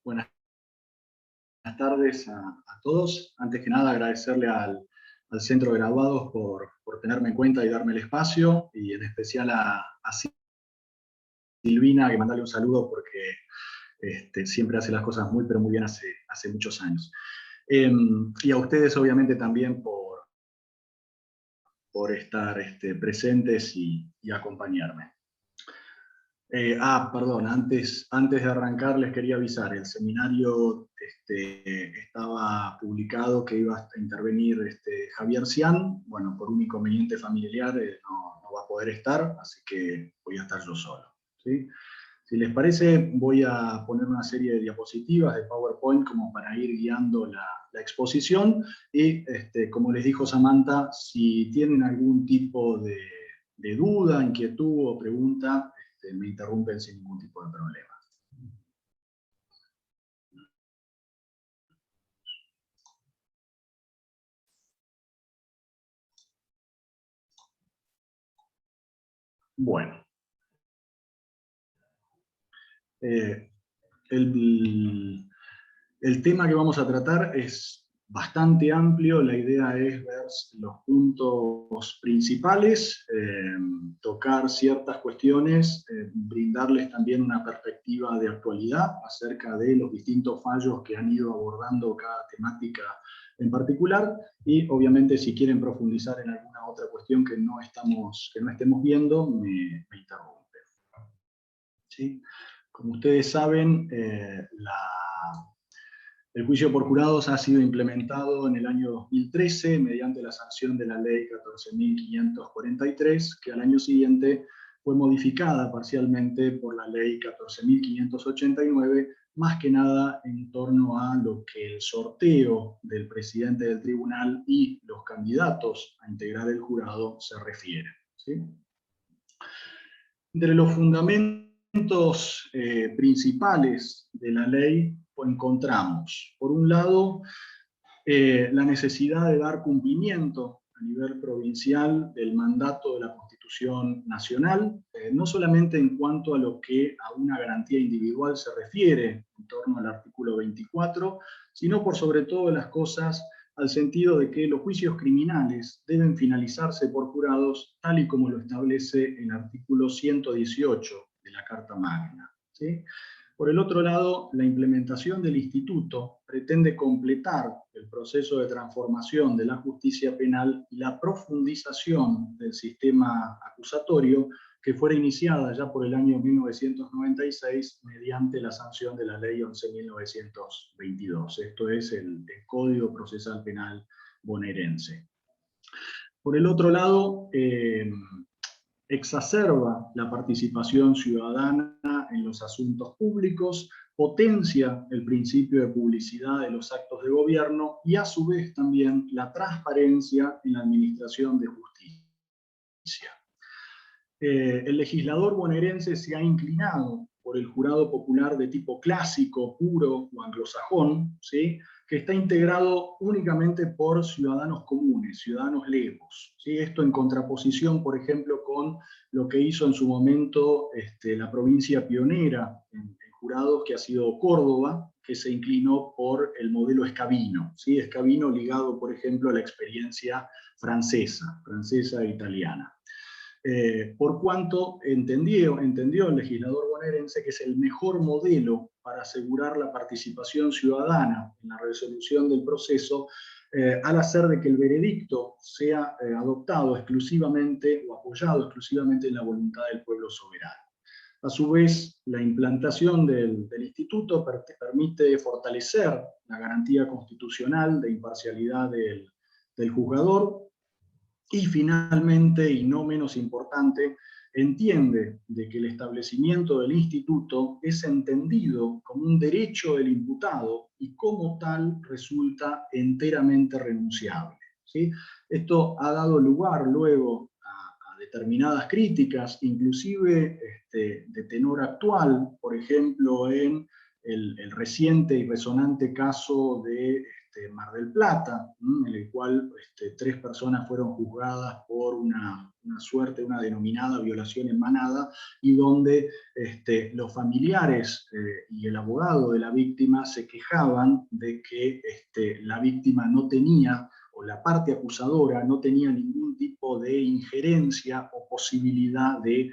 Buenas tardes a todos. Antes que nada, agradecerle al Centro de Graduados por tenerme en cuenta y darme el espacio, y en especial a Silvina, que mandarle un saludo porque siempre hace las cosas muy, pero muy bien hace muchos años. Y a ustedes, obviamente, también por estar presentes y acompañarme. Perdón, antes de arrancar les quería avisar, el seminario estaba publicado que iba a intervenir Javier Cian. Bueno, por un inconveniente familiar no va a poder estar, así que voy a estar yo solo, ¿sí? Si les parece, voy a poner una serie de diapositivas de PowerPoint como para ir guiando la exposición, y como les dijo Samantha, si tienen algún tipo de duda, inquietud o pregunta, me interrumpen sin ningún tipo de problema. Bueno. El tema que vamos a tratar es bastante amplio. La idea es ver los puntos principales, tocar ciertas cuestiones, brindarles también una perspectiva de actualidad acerca de los distintos fallos que han ido abordando cada temática en particular, y obviamente si quieren profundizar en alguna otra cuestión que no estemos viendo, me interrumpen. ¿Sí? Como ustedes saben, el juicio por jurados ha sido implementado en el año 2013 mediante la sanción de la ley 14.543, que al año siguiente fue modificada parcialmente por la ley 14.589, más que nada en torno a lo que el sorteo del presidente del tribunal y los candidatos a integrar el jurado se refiere, ¿sí? Entre los fundamentos principales de la ley encontramos, por un lado, la necesidad de dar cumplimiento a nivel provincial del mandato de la Constitución Nacional, no solamente en cuanto a lo que a una garantía individual se refiere en torno al artículo 24, sino por sobre todas las cosas al sentido de que los juicios criminales deben finalizarse por jurados, tal y como lo establece el artículo 118 de la Carta Magna, ¿sí? Por el otro lado, la implementación del instituto pretende completar el proceso de transformación de la justicia penal y la profundización del sistema acusatorio, que fuera iniciada ya por el año 1996 mediante la sanción de la ley 11.922. Esto es el Código Procesal Penal bonaerense. Por el otro lado, exacerba la participación ciudadana en los asuntos públicos, potencia el principio de publicidad de los actos de gobierno y a su vez también la transparencia en la administración de justicia. El legislador bonaerense se ha inclinado por el jurado popular de tipo clásico, puro o anglosajón, ¿sí?, que está integrado únicamente por ciudadanos comunes, ciudadanos legos, ¿sí? Esto en contraposición, por ejemplo, con lo que hizo en su momento la provincia pionera en jurados, que ha sido Córdoba, que se inclinó por el modelo escabino, ¿sí? Escabino ligado, por ejemplo, a la experiencia francesa e italiana. Por cuanto entendió el legislador bonaerense que es el mejor modelo para asegurar la participación ciudadana en la resolución del proceso, al hacer de que el veredicto sea adoptado exclusivamente o apoyado exclusivamente en la voluntad del pueblo soberano. A su vez, la implantación del instituto permite fortalecer la garantía constitucional de imparcialidad del juzgador. Y finalmente, y no menos importante, entiende de que el establecimiento del instituto es entendido como un derecho del imputado y como tal resulta enteramente renunciable, ¿sí? Esto ha dado lugar luego a determinadas críticas, inclusive de tenor actual, por ejemplo, en el reciente y resonante caso de Mar del Plata, en el cual 3 personas fueron juzgadas por una denominada violación en manada, y donde los familiares y el abogado de la víctima se quejaban de que la víctima no tenía, o la parte acusadora no tenía ningún tipo de injerencia o posibilidad de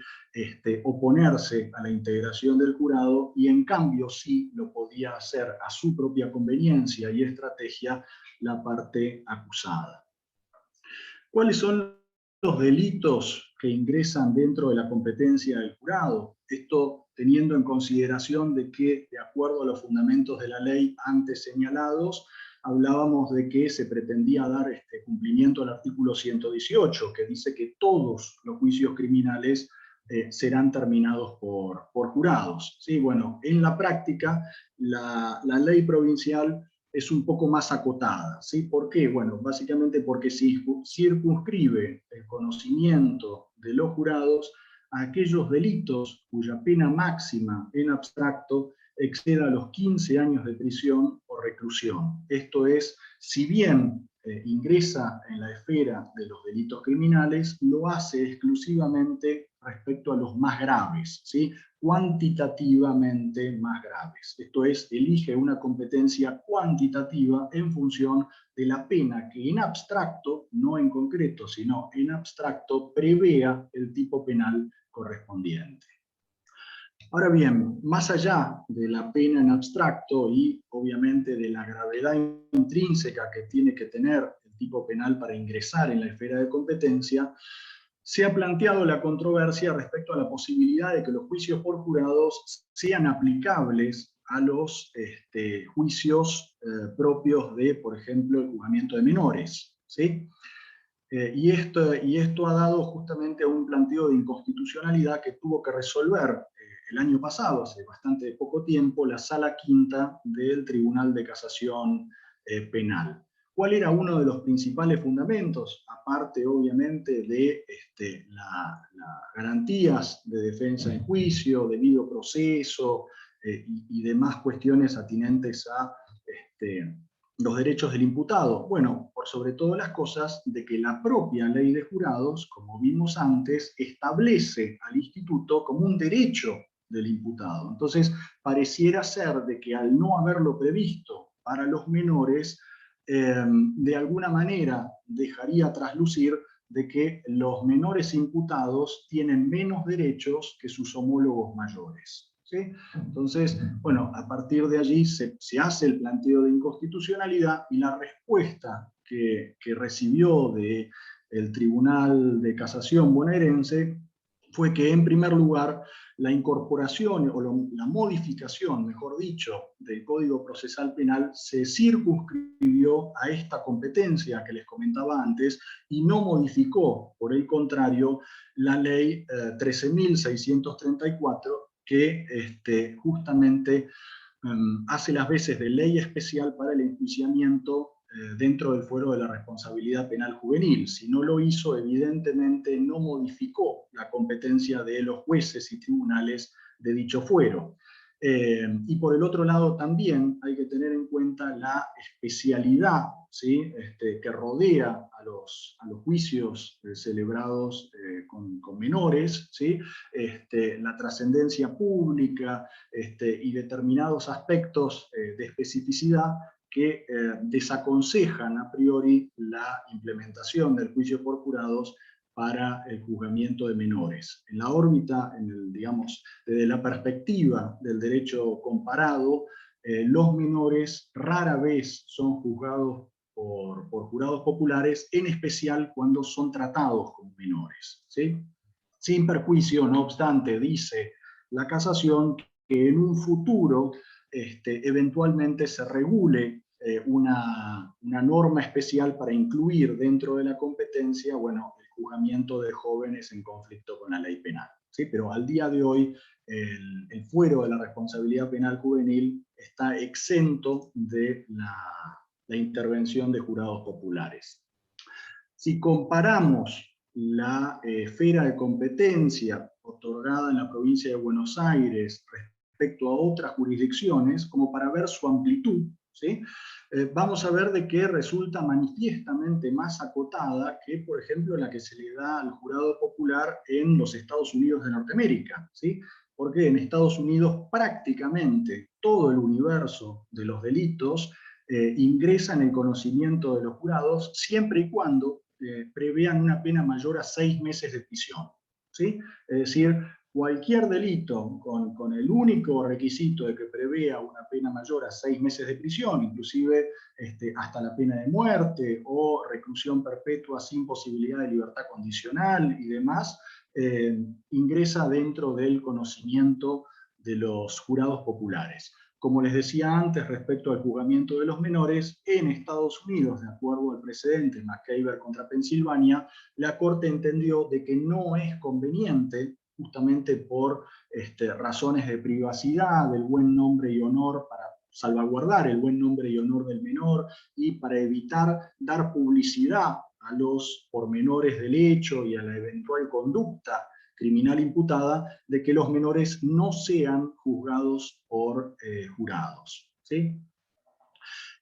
oponerse a la integración del jurado, y en cambio sí lo podía hacer a su propia conveniencia y estrategia la parte acusada. ¿Cuáles son los delitos que ingresan dentro de la competencia del jurado? Esto teniendo en consideración de que, de acuerdo a los fundamentos de la ley antes señalados, hablábamos de que se pretendía dar cumplimiento al artículo 118, que dice que todos los juicios criminales serán terminados por jurados. ¿Sí? Bueno, en la práctica, la ley provincial es un poco más acotada. ¿Sí? ¿Por qué? Bueno, básicamente porque circunscribe el conocimiento de los jurados a aquellos delitos cuya pena máxima en abstracto exceda los 15 años de prisión o reclusión. Esto es, si bien ingresa en la esfera de los delitos criminales, lo hace exclusivamente respecto a los más graves, ¿sí? Cuantitativamente más graves. Esto es, elige una competencia cuantitativa en función de la pena que en abstracto, no en concreto, sino en abstracto, prevea el tipo penal correspondiente. Ahora bien, más allá de la pena en abstracto y obviamente de la gravedad intrínseca que tiene que tener el tipo penal para ingresar en la esfera de competencia, se ha planteado la controversia respecto a la posibilidad de que los juicios por jurados sean aplicables a los juicios propios de, por ejemplo, el juzgamiento de menores, ¿sí? Y esto ha dado justamente a un planteo de inconstitucionalidad que tuvo que resolver el año pasado, hace bastante poco tiempo, la Sala Quinta del Tribunal de Casación Penal. ¿Cuál era uno de los principales fundamentos? Aparte, obviamente, de las garantías de defensa en juicio, debido proceso y demás cuestiones atinentes a los derechos del imputado. Bueno, por sobre todas las cosas, de que la propia ley de jurados, como vimos antes, establece al instituto como un derecho del imputado. Entonces, pareciera ser de que al no haberlo previsto para los menores, de alguna manera dejaría traslucir de que los menores imputados tienen menos derechos que sus homólogos mayores. ¿Sí? Entonces, bueno, a partir de allí se hace el planteo de inconstitucionalidad, y la respuesta que recibió del Tribunal de Casación bonaerense fue que, en primer lugar, la incorporación o la modificación, mejor dicho, del Código Procesal Penal se circunscribió a esta competencia que les comentaba antes y no modificó, por el contrario, la ley 13.634, que justamente hace las veces de ley especial para el enjuiciamiento dentro del fuero de la responsabilidad penal juvenil. Si no lo hizo, evidentemente no modificó la competencia de los jueces y tribunales de dicho fuero. Y por el otro lado también hay que tener en cuenta la especialidad, ¿sí? Que rodea a los juicios celebrados con menores, ¿sí? La trascendencia pública y determinados aspectos de especificidad que desaconsejan a priori la implementación del juicio por jurados para el juzgamiento de menores. En la órbita, digamos, desde la perspectiva del derecho comparado, los menores rara vez son juzgados por jurados populares, en especial cuando son tratados como menores, ¿sí? Sin perjuicio, no obstante, dice la casación que en un futuro eventualmente se regule una norma especial para incluir dentro de la competencia, bueno, el juzgamiento de jóvenes en conflicto con la ley penal. ¿Sí? Pero al día de hoy el fuero de la responsabilidad penal juvenil está exento de la intervención de jurados populares. Si comparamos la esfera de competencia otorgada en la provincia de Buenos Aires respecto a otras jurisdicciones, como para ver su amplitud, ¿sí? Vamos a ver de que resulta manifiestamente más acotada que, por ejemplo, la que se le da al jurado popular en los Estados Unidos de Norteamérica, ¿sí? Porque en Estados Unidos prácticamente todo el universo de los delitos ingresa en el conocimiento de los jurados siempre y cuando prevean una pena mayor a 6 meses de prisión, ¿sí? Es decir, cualquier delito con el único requisito de que prevea una pena mayor a 6 meses de prisión, inclusive hasta la pena de muerte o reclusión perpetua sin posibilidad de libertad condicional y demás, ingresa dentro del conocimiento de los jurados populares. Como les decía antes, respecto al juzgamiento de los menores, en Estados Unidos, de acuerdo al precedente McCaber contra Pensilvania, la Corte entendió de que no es conveniente, justamente por razones de privacidad, del buen nombre y honor, para salvaguardar el buen nombre y honor del menor y para evitar dar publicidad a los pormenores del hecho y a la eventual conducta criminal imputada, de que los menores no sean juzgados por jurados, ¿sí?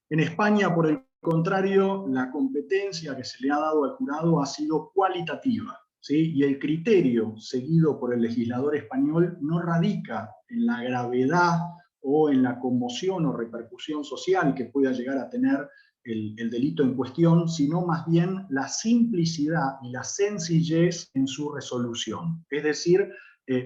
En España, por el contrario, la competencia que se le ha dado al jurado ha sido cualitativa, ¿sí? Y el criterio seguido por el legislador español no radica en la gravedad o en la conmoción o repercusión social que pueda llegar a tener el delito en cuestión, sino más bien la simplicidad y la sencillez en su resolución. Es decir,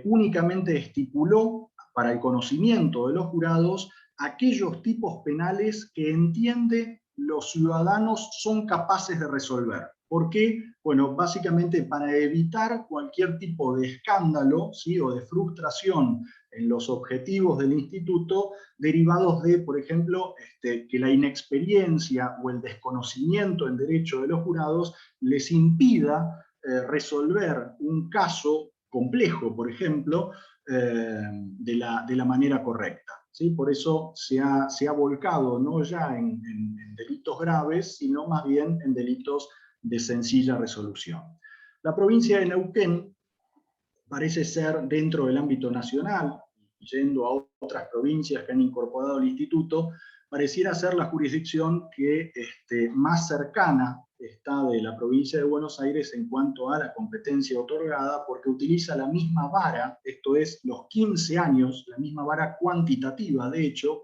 únicamente estipuló para el conocimiento de los jurados aquellos tipos penales que entiende los ciudadanos son capaces de resolver. ¿Por qué? Bueno, básicamente para evitar cualquier tipo de escándalo, ¿sí? O de frustración en los objetivos del instituto derivados de, por ejemplo, que la inexperiencia o el desconocimiento en derecho de los jurados les impida resolver un caso complejo, por ejemplo, de la manera correcta, ¿sí? Por eso se ha volcado no ya en delitos graves, sino más bien en delitos de sencilla resolución. La provincia de Neuquén parece ser, dentro del ámbito nacional, yendo a otras provincias que han incorporado el instituto, pareciera ser la jurisdicción que más cercana está de la provincia de Buenos Aires en cuanto a la competencia otorgada, porque utiliza la misma vara, esto es, los 15 años, la misma vara cuantitativa, de hecho,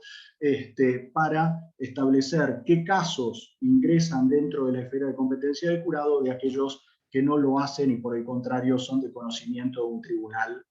para establecer qué casos ingresan dentro de la esfera de competencia del jurado de aquellos que no lo hacen y por el contrario son de conocimiento de un tribunal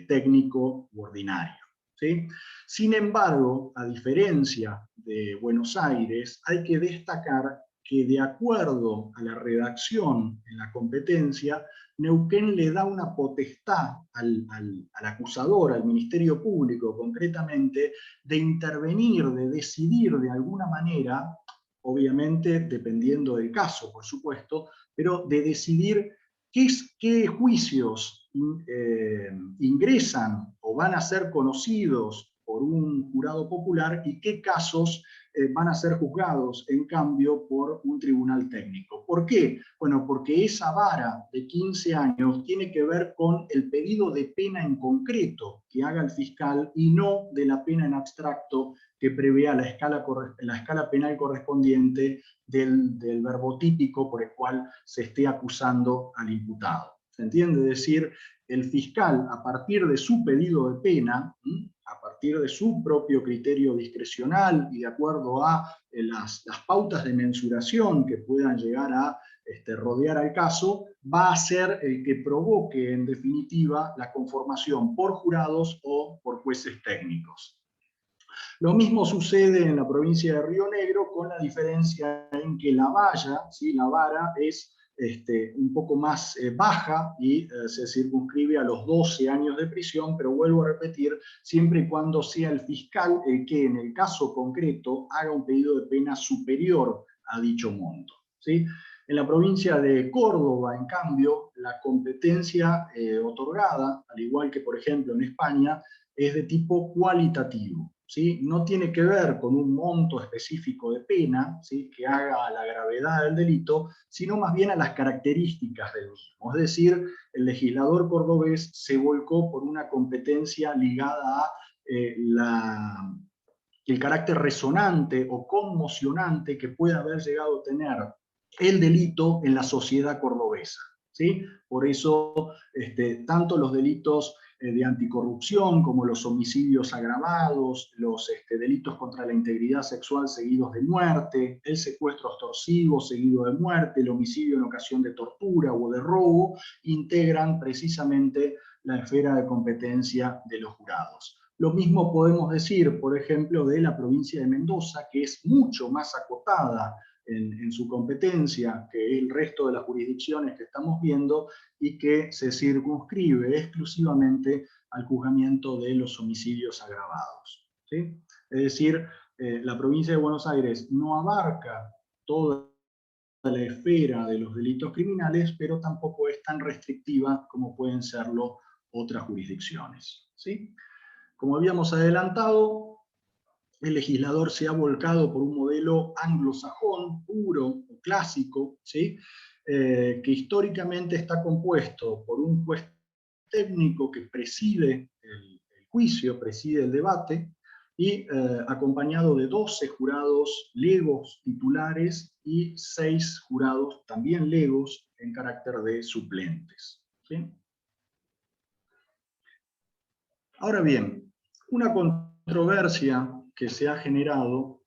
técnico u ordinario, ¿sí? Sin embargo, a diferencia de Buenos Aires, hay que destacar que de acuerdo a la redacción en la competencia, Neuquén le da una potestad al acusador, al Ministerio Público concretamente, de intervenir, de decidir de alguna manera, obviamente dependiendo del caso, por supuesto, pero de decidir qué juicios ingresan o van a ser conocidos por un jurado popular y qué casos van a ser juzgados, en cambio, por un tribunal técnico. ¿Por qué? Bueno, porque esa vara de 15 años tiene que ver con el pedido de pena en concreto que haga el fiscal y no de la pena en abstracto que prevea la escala penal correspondiente del verbo típico por el cual se esté acusando al imputado. ¿Se entiende? Es decir, el fiscal, a partir de su pedido de pena, a partir de su propio criterio discrecional y de acuerdo a las pautas de mensuración que puedan llegar a rodear al caso, va a ser el que provoque en definitiva la conformación por jurados o por jueces técnicos. Lo mismo sucede en la provincia de Río Negro, con la diferencia en que la valla, ¿sí? La vara es un poco más baja y se circunscribe a los 12 años de prisión, pero vuelvo a repetir, siempre y cuando sea el fiscal el que en el caso concreto haga un pedido de pena superior a dicho monto, ¿sí? En la provincia de Córdoba, en cambio, la competencia otorgada, al igual que por ejemplo en España, es de tipo cualitativo, ¿sí? No tiene que ver con un monto específico de pena, ¿sí? Que haga a la gravedad del delito, sino más bien a las características del mismo. Es decir, el legislador cordobés se volcó por una competencia ligada a el carácter resonante o conmocionante que puede haber llegado a tener el delito en la sociedad cordobesa, ¿sí? Por eso, tanto los delitos de anticorrupción, como los homicidios agravados, los delitos contra la integridad sexual seguidos de muerte, el secuestro extorsivo seguido de muerte, el homicidio en ocasión de tortura o de robo, integran precisamente la esfera de competencia de los jurados. Lo mismo podemos decir, por ejemplo, de la provincia de Mendoza, que es mucho más acotada en su competencia que el resto de las jurisdicciones que estamos viendo, y que se circunscribe exclusivamente al juzgamiento de los homicidios agravados, ¿sí? Es decir, la provincia de Buenos Aires no abarca toda la esfera de los delitos criminales, pero tampoco es tan restrictiva como pueden serlo otras jurisdicciones, ¿sí? Como habíamos adelantado, el legislador se ha volcado por un modelo anglosajón, puro o clásico, ¿sí? Que históricamente está compuesto por un juez técnico que preside el juicio, preside el debate, y acompañado de 12 jurados legos titulares y 6 jurados también legos en carácter de suplentes, ¿sí? Ahora bien, una controversia que se ha generado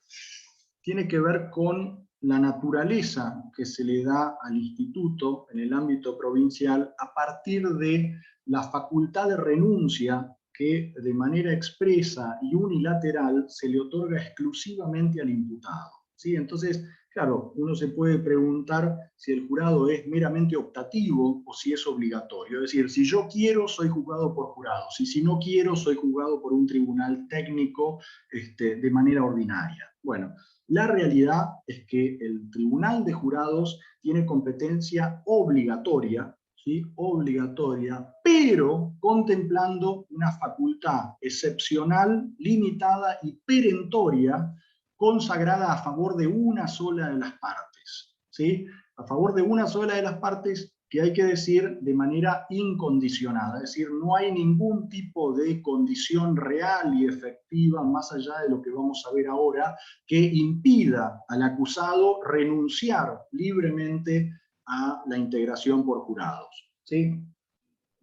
tiene que ver con la naturaleza que se le da al instituto en el ámbito provincial a partir de la facultad de renuncia que de manera expresa y unilateral se le otorga exclusivamente al imputado, ¿sí? Entonces, claro, uno se puede preguntar si el jurado es meramente optativo o si es obligatorio. Es decir, si yo quiero, soy juzgado por jurados, y si no quiero, soy juzgado por un tribunal técnico de manera ordinaria. Bueno, la realidad es que el Tribunal de Jurados tiene competencia obligatoria, ¿sí? Obligatoria, pero contemplando una facultad excepcional, limitada y perentoria, consagrada a favor de una sola de las partes, ¿sí? A favor de una sola de las partes, que hay que decir de manera incondicionada, es decir, no hay ningún tipo de condición real y efectiva, más allá de lo que vamos a ver ahora, que impida al acusado renunciar libremente a la integración por jurados, ¿sí?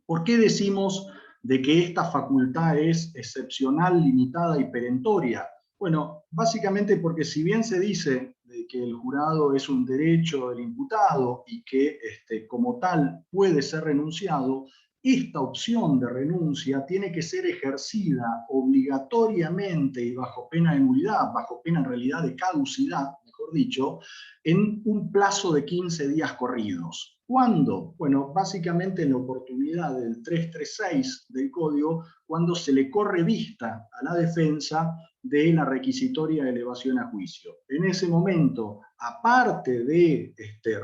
¿Por qué decimos de que esta facultad es excepcional, limitada y perentoria? Bueno, básicamente porque si bien se dice de que el jurado es un derecho del imputado y que como tal puede ser renunciado, esta opción de renuncia tiene que ser ejercida obligatoriamente y bajo pena de nulidad, bajo pena en realidad de caducidad, mejor dicho, en un plazo de 15 días corridos. ¿Cuándo? Bueno, básicamente en la oportunidad del 336 del Código, cuando se le corre vista a la defensa de la requisitoria de elevación a juicio. En ese momento, aparte de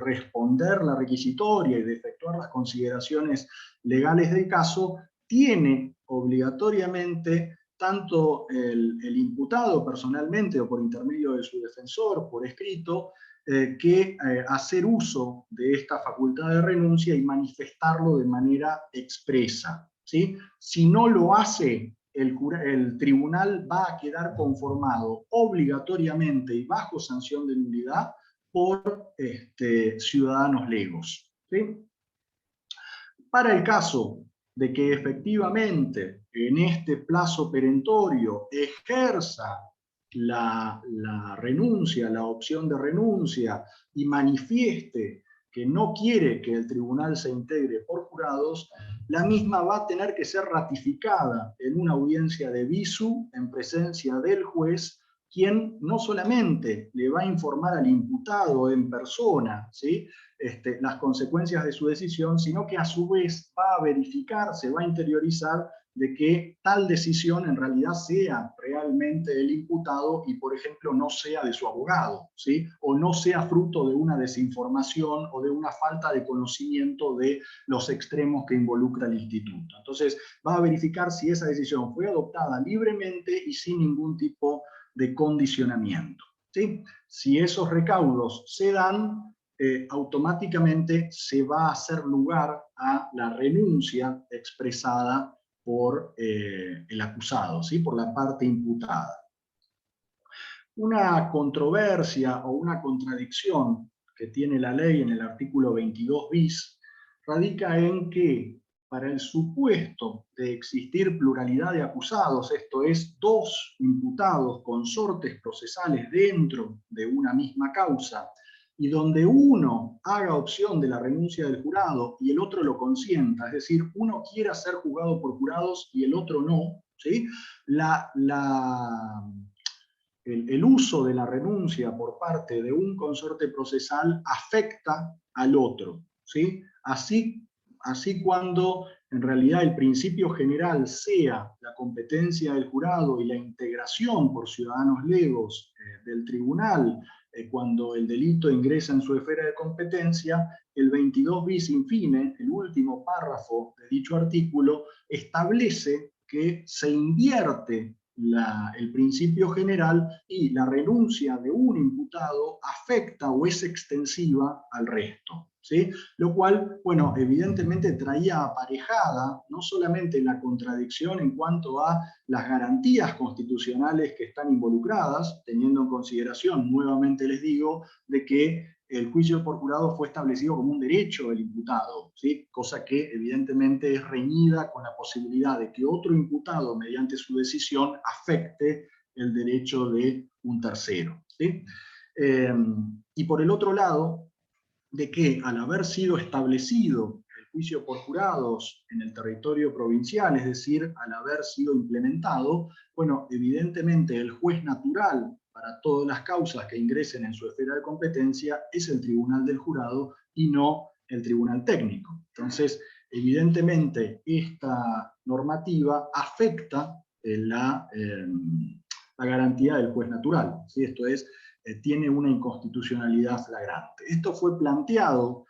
responder la requisitoria y de efectuar las consideraciones legales del caso, tiene obligatoriamente tanto el imputado personalmente o por intermedio de su defensor, por escrito, que hacer uso de esta facultad de renuncia y manifestarlo de manera expresa, ¿sí? Si no lo hace, el tribunal va a quedar conformado obligatoriamente y bajo sanción de nulidad por ciudadanos legos, ¿sí? Para el caso de que efectivamente en este plazo perentorio ejerza la renuncia, la opción de renuncia, y manifieste que no quiere que el tribunal se integre por jurados, la misma va a tener que ser ratificada en una audiencia de visu en presencia del juez, quien no solamente le va a informar al imputado en persona, ¿sí?, las consecuencias de su decisión, sino que a su vez va a verificar, se va a interiorizar de que tal decisión en realidad sea realmente del imputado y, por ejemplo, no sea de su abogado, ¿sí? O no sea fruto de una desinformación o de una falta de conocimiento de los extremos que involucra el instituto. Entonces, va a verificar si esa decisión fue adoptada libremente y sin ningún tipo de condicionamiento, ¿sí? Si esos recaudos se dan, automáticamente se va a hacer lugar a la renuncia expresada por el acusado, ¿sí?, por la parte imputada. Una controversia o una contradicción que tiene la ley en el artículo 22 bis radica en que para el supuesto de existir pluralidad de acusados, esto es, dos imputados consortes procesales dentro de una misma causa, y donde uno haga opción de la renuncia del jurado y el otro lo consienta, es decir, uno quiera ser juzgado por jurados y el otro no, ¿sí? El uso de la renuncia por parte de un consorte procesal afecta al otro, ¿sí? Así cuando en realidad el principio general sea la competencia del jurado y la integración por ciudadanos legos del tribunal, cuando el delito ingresa en su esfera de competencia, el 22 bis infine, el último párrafo de dicho artículo, establece que se invierte el principio general y la renuncia de un imputado afecta o es extensiva al resto, ¿sí? Lo cual, bueno, evidentemente traía aparejada no solamente la contradicción en cuanto a las garantías constitucionales que están involucradas, teniendo en consideración, nuevamente les digo, de que el juicio por jurado fue establecido como un derecho del imputado, ¿sí? Cosa que evidentemente es reñida con la posibilidad de que otro imputado, mediante su decisión, afecte el derecho de un tercero, ¿sí? Y por el otro lado, de que al haber sido establecido el juicio por jurados en el territorio provincial, es decir, al haber sido implementado, bueno, evidentemente el juez natural para todas las causas que ingresen en su esfera de competencia es el tribunal del jurado y no el tribunal técnico. Entonces, evidentemente, esta normativa afecta la garantía del juez natural, ¿sí? Esto es, tiene una inconstitucionalidad flagrante. Esto fue planteado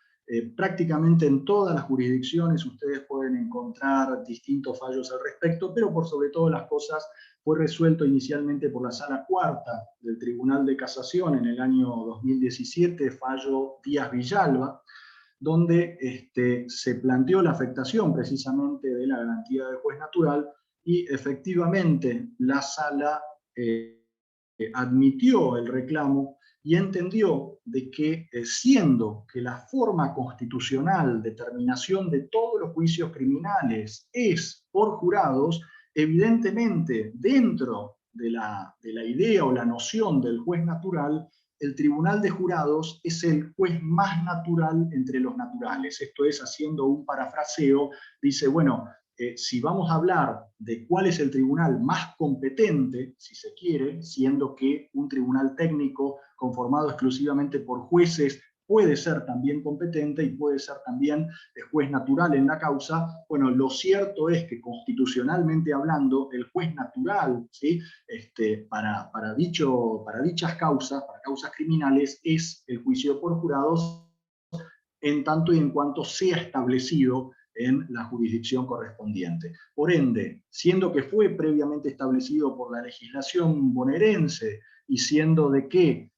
prácticamente en todas las jurisdicciones, ustedes pueden encontrar distintos fallos al respecto, pero por sobre todas las cosas fue resuelto inicialmente por la Sala Cuarta del Tribunal de Casación en el año 2017, fallo Díaz Villalba, donde se planteó la afectación precisamente de la garantía del juez natural y efectivamente la Sala admitió el reclamo y entendió de que siendo que la forma constitucional de terminación de todos los juicios criminales es por jurados, evidentemente dentro de la idea o la noción del juez natural, el tribunal de jurados es el juez más natural entre los naturales. Esto es, haciendo un parafraseo, dice, bueno, si vamos a hablar de cuál es el tribunal más competente, si se quiere, siendo que un tribunal técnico conformado exclusivamente por jueces puede ser también competente y puede ser también juez natural en la causa, bueno, lo cierto es que constitucionalmente hablando, el juez natural, ¿sí? Para dichas causas, para causas criminales, es el juicio por jurados, en tanto y en cuanto sea establecido en la jurisdicción correspondiente. Por ende, siendo que fue previamente establecido por la legislación bonaerense y siendo de que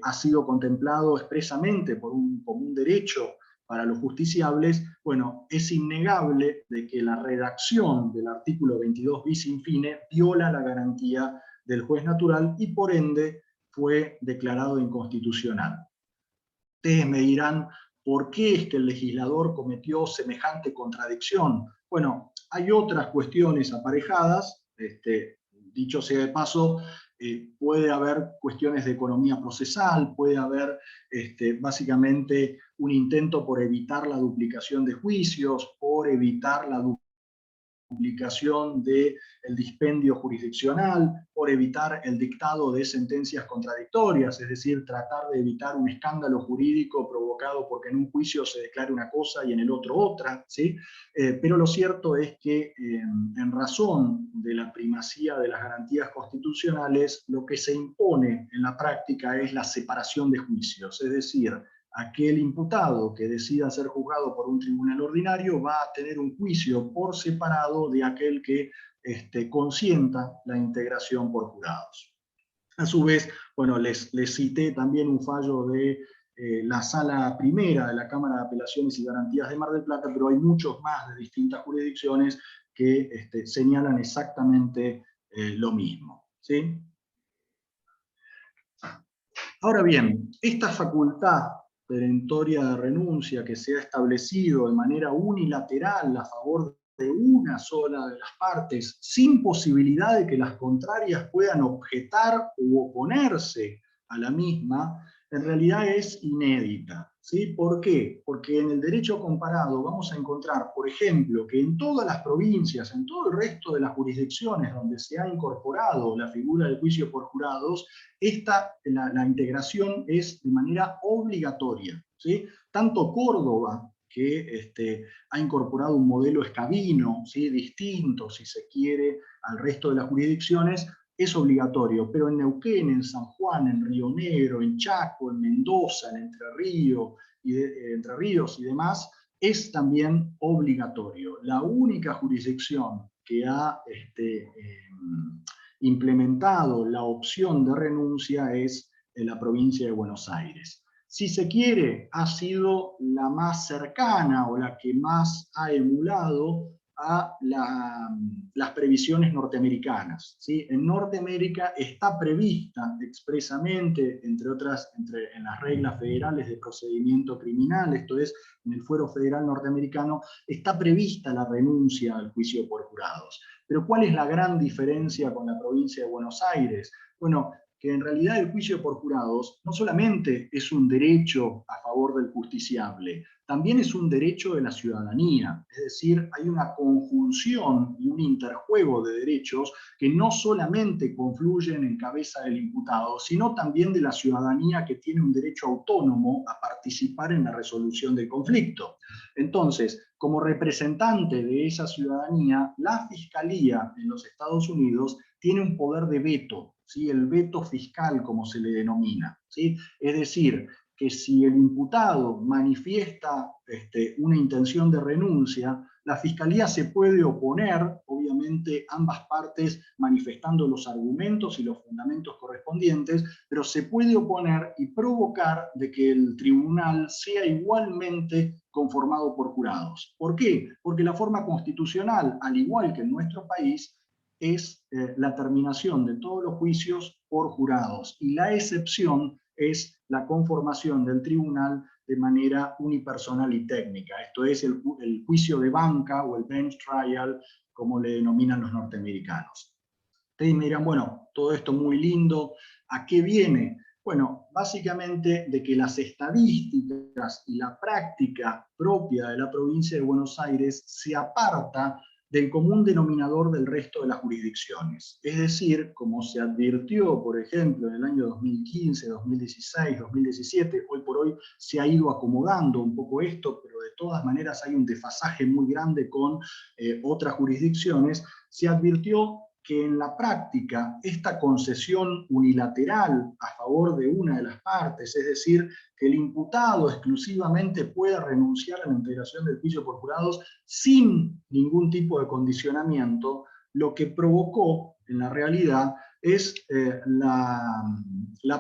ha sido contemplado expresamente como un derecho para los justiciables, bueno, es innegable de que la redacción del artículo 22 bis infine viola la garantía del juez natural y por ende fue declarado inconstitucional. Ustedes me dirán, ¿por qué es que el legislador cometió semejante contradicción? Bueno, hay otras cuestiones aparejadas, dicho sea de paso, puede haber cuestiones de economía procesal, puede haber básicamente un intento por evitar la duplicación de juicios, por evitar la duplicación del dispendio jurisdiccional, por evitar el dictado de sentencias contradictorias, es decir, tratar de evitar un escándalo jurídico provocado porque en un juicio se declare una cosa y en el otro otra, ¿sí? Pero lo cierto es que en razón de la primacía de las garantías constitucionales, lo que se impone en la práctica es la separación de juicios, es decir, aquel imputado que decida ser juzgado por un tribunal ordinario va a tener un juicio por separado de aquel que consienta la integración por jurados. A su vez, bueno, les cité también un fallo de la Sala Primera de la Cámara de Apelaciones y Garantías de Mar del Plata, pero hay muchos más de distintas jurisdicciones que señalan exactamente lo mismo, ¿sí? Ahora bien, esta facultad perentoria de renuncia que se ha establecido de manera unilateral a favor de una sola de las partes, sin posibilidad de que las contrarias puedan objetar u oponerse a la misma, en realidad es inédita. ¿Sí? ¿Por qué? Porque en el derecho comparado vamos a encontrar, por ejemplo, que en todas las provincias, en todo el resto de las jurisdicciones donde se ha incorporado la figura del juicio por jurados, la integración es de manera obligatoria. ¿Sí? Tanto Córdoba, que ha incorporado un modelo escabino, ¿sí? Distinto, si se quiere, al resto de las jurisdicciones, es obligatorio, pero en Neuquén, en San Juan, en Río Negro, en Chaco, en Mendoza, en Entre Ríos y demás, es también obligatorio. La única jurisdicción que ha implementado la opción de renuncia es en la provincia de Buenos Aires. Si se quiere, ha sido la más cercana o la que más ha emulado a las previsiones norteamericanas. ¿Sí? En Norteamérica está prevista expresamente, entre otras, en las reglas federales de procedimiento criminal, esto es, en el fuero federal norteamericano, está prevista la renuncia al juicio por jurados. Pero ¿cuál es la gran diferencia con la provincia de Buenos Aires? Bueno, que en realidad el juicio por jurados no solamente es un derecho a favor del justiciable, también es un derecho de la ciudadanía. Es decir, hay una conjunción y un interjuego de derechos que no solamente confluyen en cabeza del imputado, sino también de la ciudadanía, que tiene un derecho autónomo a participar en la resolución del conflicto. Entonces, como representante de esa ciudadanía, la Fiscalía en los Estados Unidos tiene un poder de veto, ¿sí? El veto fiscal, como se le denomina, ¿sí? Es decir, que si el imputado manifiesta una intención de renuncia, la Fiscalía se puede oponer, obviamente ambas partes manifestando los argumentos y los fundamentos correspondientes, pero se puede oponer y provocar de que el tribunal sea igualmente conformado por jurados. ¿Por qué? Porque la forma constitucional, al igual que en nuestro país, es la terminación de todos los juicios por jurados, y la excepción es la conformación del tribunal de manera unipersonal y técnica. Esto es el juicio de banca o el bench trial, como le denominan los norteamericanos. Ustedes me dirán, bueno, todo esto muy lindo, ¿a qué viene? Bueno, básicamente de que las estadísticas y la práctica propia de la provincia de Buenos Aires se aparta del común denominador del resto de las jurisdicciones. Es decir, como se advirtió, por ejemplo, en el año 2015, 2016, 2017, hoy por hoy se ha ido acomodando un poco esto, pero de todas maneras hay un desfasaje muy grande con otras jurisdicciones. Se advirtió que en la práctica esta concesión unilateral a favor de una de las partes, es decir, que el imputado exclusivamente pueda renunciar a la integración del juicio por jurados sin ningún tipo de condicionamiento, lo que provocó en la realidad es la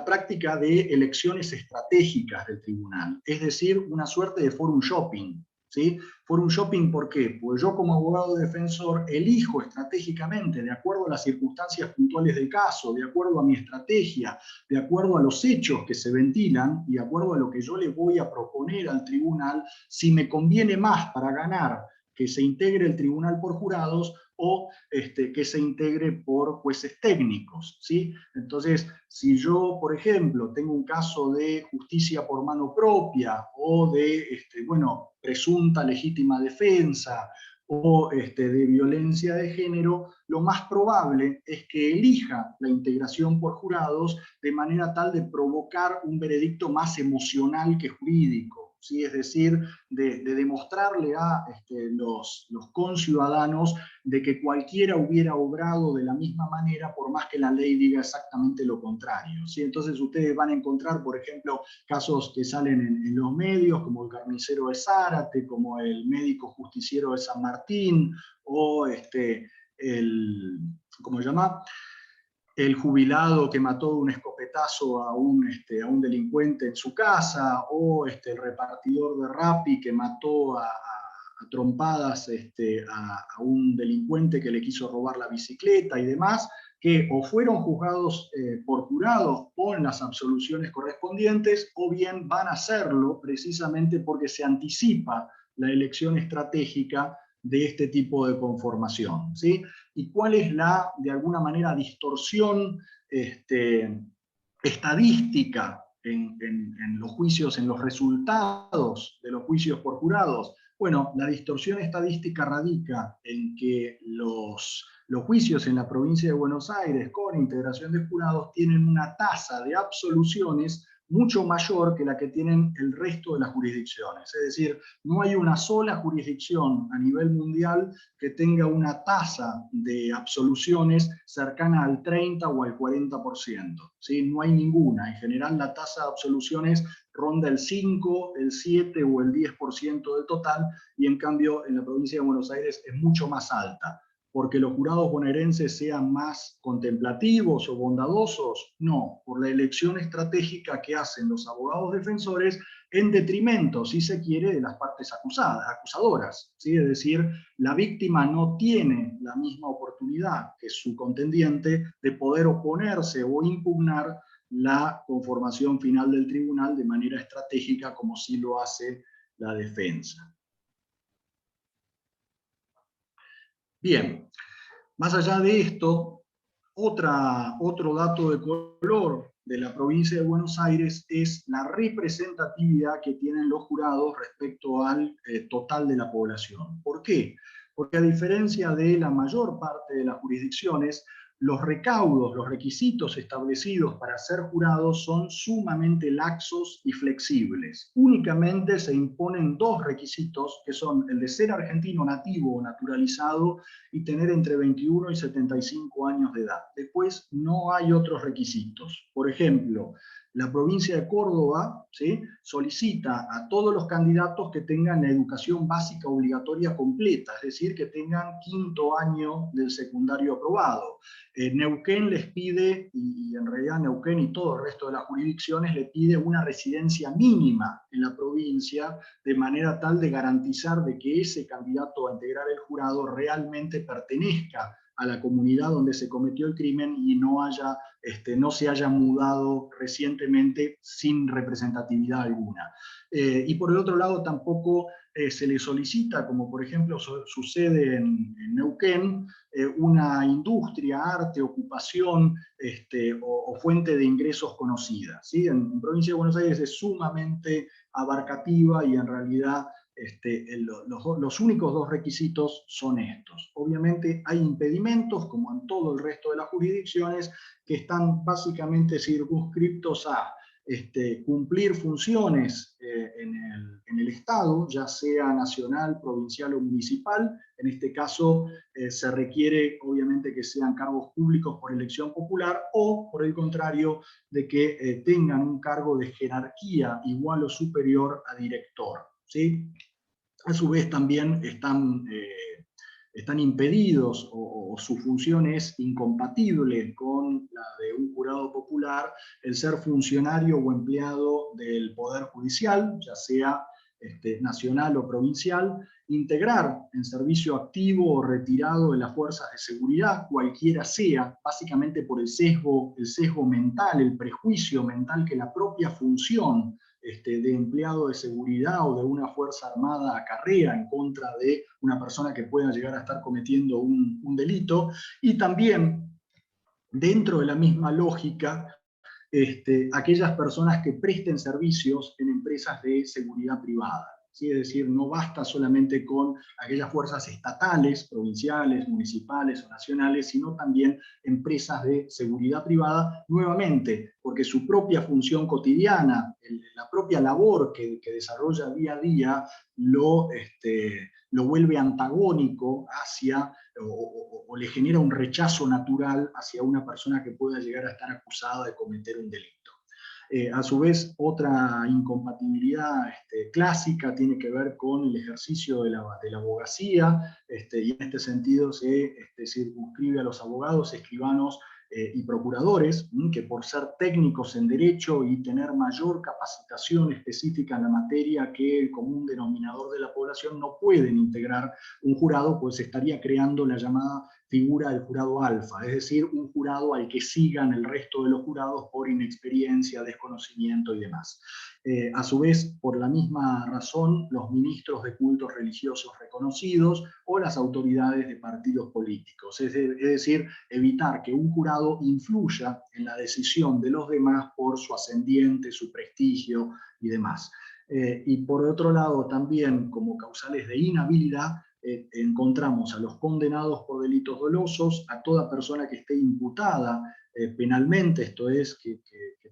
práctica de elecciones estratégicas del tribunal, es decir, una suerte de forum shopping. ¿Sí? Forum shopping, ¿por qué? Porque yo como abogado defensor elijo estratégicamente, de acuerdo a las circunstancias puntuales del caso, de acuerdo a mi estrategia, de acuerdo a los hechos que se ventilan y de acuerdo a lo que yo le voy a proponer al tribunal, si me conviene más para ganar que se integre el tribunal por jurados o que se integre por jueces técnicos. ¿Sí? Entonces, si yo, por ejemplo, tengo un caso de justicia por mano propia o de, bueno, presunta legítima defensa o de violencia de género, lo más probable es que elija la integración por jurados de manera tal de provocar un veredicto más emocional que jurídico. ¿Sí? Es decir, de demostrarle a los conciudadanos de que cualquiera hubiera obrado de la misma manera por más que la ley diga exactamente lo contrario. ¿Sí? Entonces ustedes van a encontrar, por ejemplo, casos que salen en los medios, como el carnicero de Zárate, como el médico justiciero de San Martín, o ¿cómo se llama? El jubilado que mató de un escopetazo a un delincuente en su casa, o el repartidor de Rappi que mató a trompadas a un delincuente que le quiso robar la bicicleta y demás. que o fueron juzgados por jurados con las absoluciones correspondientes, o bien van a hacerlo precisamente porque se anticipa la elección estratégica de este tipo de conformación, ¿sí? ¿Y cuál es la, de alguna manera, distorsión estadística en los juicios, en los resultados de los juicios por jurados? Bueno, la distorsión estadística radica en que los juicios en la provincia de Buenos Aires con integración de jurados tienen una tasa de absoluciones mucho mayor que la que tienen el resto de las jurisdicciones. Es decir, no hay una sola jurisdicción a nivel mundial que tenga una tasa de absoluciones cercana al 30 o al 40%. ¿Sí? No hay ninguna. En general, la tasa de absoluciones ronda el 5, el 7 o el 10% del total, y en cambio en la provincia de Buenos Aires es mucho más alta. ¿Porque los jurados bonaerenses sean más contemplativos o bondadosos? No, por la elección estratégica que hacen los abogados defensores en detrimento, si se quiere, de las partes acusadoras. ¿Sí? Es decir, la víctima no tiene la misma oportunidad que su contendiente de poder oponerse o impugnar la conformación final del tribunal de manera estratégica, como sí lo hace la defensa. Bien, más allá de esto, otro dato de color de la provincia de Buenos Aires es la representatividad que tienen los jurados respecto al total de la población. ¿Por qué? Porque a diferencia de la mayor parte de las jurisdicciones, los recaudos, los requisitos establecidos para ser jurados son sumamente laxos y flexibles. Únicamente se imponen dos requisitos, que son el de ser argentino nativo o naturalizado y tener entre 21 y 75 años de edad. Después no hay otros requisitos. Por ejemplo, la provincia de Córdoba, ¿sí?, solicita a todos los candidatos que tengan la educación básica obligatoria completa, es decir, que tengan 5º año del secundario aprobado. Neuquén les pide, y en realidad Neuquén y todo el resto de las jurisdicciones le pide una residencia mínima en la provincia, de manera tal de garantizar de que ese candidato a integrar el jurado realmente pertenezca a la comunidad donde se cometió el crimen y no se haya mudado recientemente sin representatividad alguna. Y por el otro lado tampoco se le solicita, como por ejemplo sucede en Neuquén, una industria, arte, ocupación o fuente de ingresos conocida. ¿Sí? En provincia de Buenos Aires es sumamente abarcativa y en realidad los únicos dos requisitos son estos. Obviamente hay impedimentos, como en todo el resto de las jurisdicciones, que están básicamente circunscriptos a cumplir funciones en el Estado, ya sea nacional, provincial o municipal. En este caso se requiere obviamente que sean cargos públicos por elección popular, o por el contrario, de que tengan un cargo de jerarquía igual o superior a director. ¿Sí? A su vez también están impedidos o su función es incompatible con la de un jurado popular el ser funcionario o empleado del Poder Judicial, ya sea nacional o provincial, integrar en servicio activo o retirado de las fuerzas de seguridad, cualquiera sea, básicamente por el sesgo mental, el prejuicio mental que la propia función de empleado de seguridad o de una fuerza armada acarrea en contra de una persona que pueda llegar a estar cometiendo un delito. Y también, dentro de la misma lógica, aquellas personas que presten servicios en empresas de seguridad privada. ¿Sí? Es decir, no basta solamente con aquellas fuerzas estatales, provinciales, municipales o nacionales, sino también empresas de seguridad privada, nuevamente, porque su propia función cotidiana, la propia labor que desarrolla día a día, lo vuelve antagónico hacia, o le genera un rechazo natural hacia una persona que pueda llegar a estar acusada de cometer un delito. A su vez, otra incompatibilidad clásica tiene que ver con el ejercicio de la abogacía, y en este sentido se circunscribe a los abogados, escribanos y procuradores, que por ser técnicos en derecho y tener mayor capacitación específica en la materia que el común denominador de la población, no pueden integrar un jurado, pues estaría creando la llamada figura del jurado alfa, es decir, un jurado al que sigan el resto de los jurados por inexperiencia, desconocimiento y demás. A su vez, por la misma razón, los ministros de cultos religiosos reconocidos o las autoridades de partidos políticos, es decir, evitar que un jurado influya en la decisión de los demás por su ascendiente, su prestigio y demás. Y por otro lado, también como causales de inhabilidad, encontramos a los condenados por delitos dolosos, a toda persona que esté imputada penalmente, esto es, que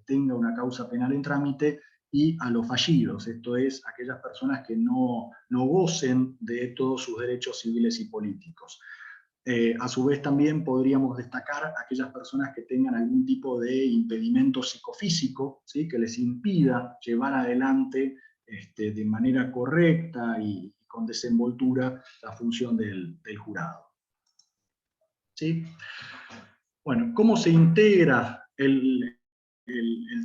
tenga una causa penal en trámite, y a los fallidos, esto es, aquellas personas que no gocen de todos sus derechos civiles y políticos. A su vez también podríamos destacar aquellas personas que tengan algún tipo de impedimento psicofísico, ¿sí?, que les impida llevar adelante de manera correcta y con desenvoltura la función del jurado. ¿Sí? Bueno, ¿cómo se integra el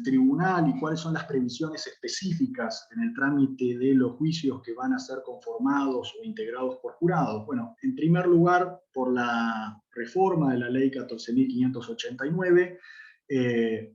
tribunal y cuáles son las previsiones específicas en el trámite de los juicios que van a ser conformados o integrados por jurados? Bueno, en primer lugar, por la reforma de la ley 14.589,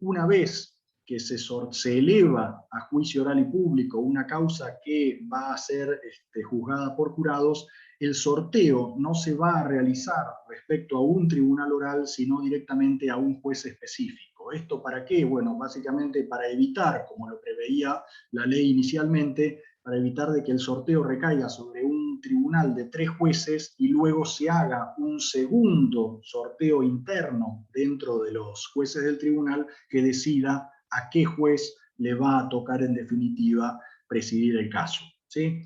una vez que se eleva a juicio oral y público una causa que va a ser juzgada por jurados, el sorteo no se va a realizar respecto a un tribunal oral, sino directamente a un juez específico. ¿Esto para qué? Bueno, básicamente para evitar, como lo preveía la ley inicialmente, para evitar de que el sorteo recaiga sobre un tribunal de 3 jueces y luego se haga un segundo sorteo interno dentro de los jueces del tribunal que decida a qué juez le va a tocar en definitiva presidir el caso, ¿sí?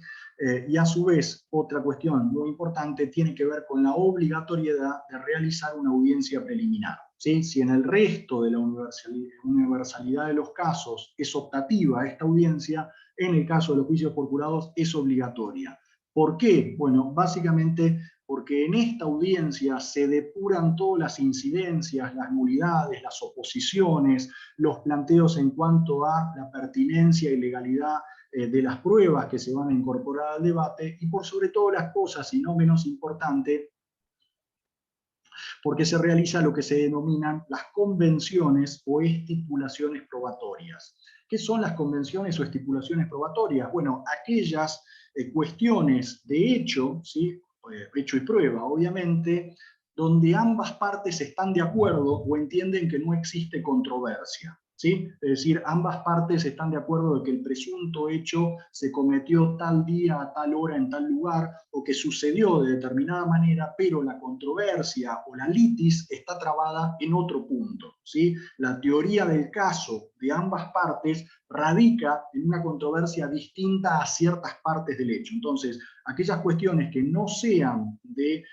Y a su vez, otra cuestión muy importante tiene que ver con la obligatoriedad de realizar una audiencia preliminar, ¿sí? Si en el resto de la universalidad de los casos es optativa esta audiencia, en el caso de los juicios por jurados es obligatoria. ¿Por qué? Bueno, básicamente porque en esta audiencia se depuran todas las incidencias, las nulidades, las oposiciones, los planteos en cuanto a la pertinencia y legalidad de las pruebas que se van a incorporar al debate, y por sobre todas las cosas, y no menos importante, porque se realiza lo que se denominan las convenciones o estipulaciones probatorias. ¿Qué son las convenciones o estipulaciones probatorias? Bueno, aquellas cuestiones de hecho, ¿sí?, hecho y prueba, obviamente, donde ambas partes están de acuerdo o entienden que no existe controversia, ¿sí? Es decir, ambas partes están de acuerdo de que el presunto hecho se cometió tal día, a tal hora, en tal lugar, o que sucedió de determinada manera, pero la controversia o la litis está trabada en otro punto, ¿sí? La teoría del caso de ambas partes radica en una controversia distinta a ciertas partes del hecho. Entonces, aquellas cuestiones que no sean de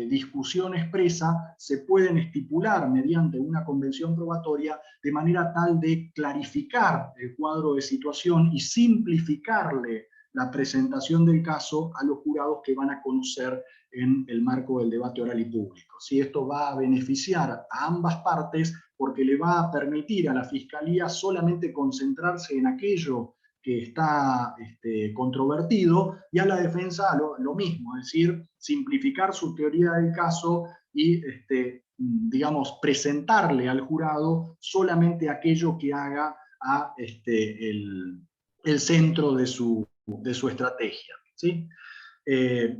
discusión expresa se pueden estipular mediante una convención probatoria de manera tal de clarificar el cuadro de situación y simplificarle la presentación del caso a los jurados que van a conocer en el marco del debate oral y público. ¿Sí? Esto va a beneficiar a ambas partes porque le va a permitir a la Fiscalía solamente concentrarse en aquello que está controvertido, y a la defensa lo mismo, es decir, simplificar su teoría del caso y, digamos, presentarle al jurado solamente aquello que haga a el centro de su estrategia, ¿sí?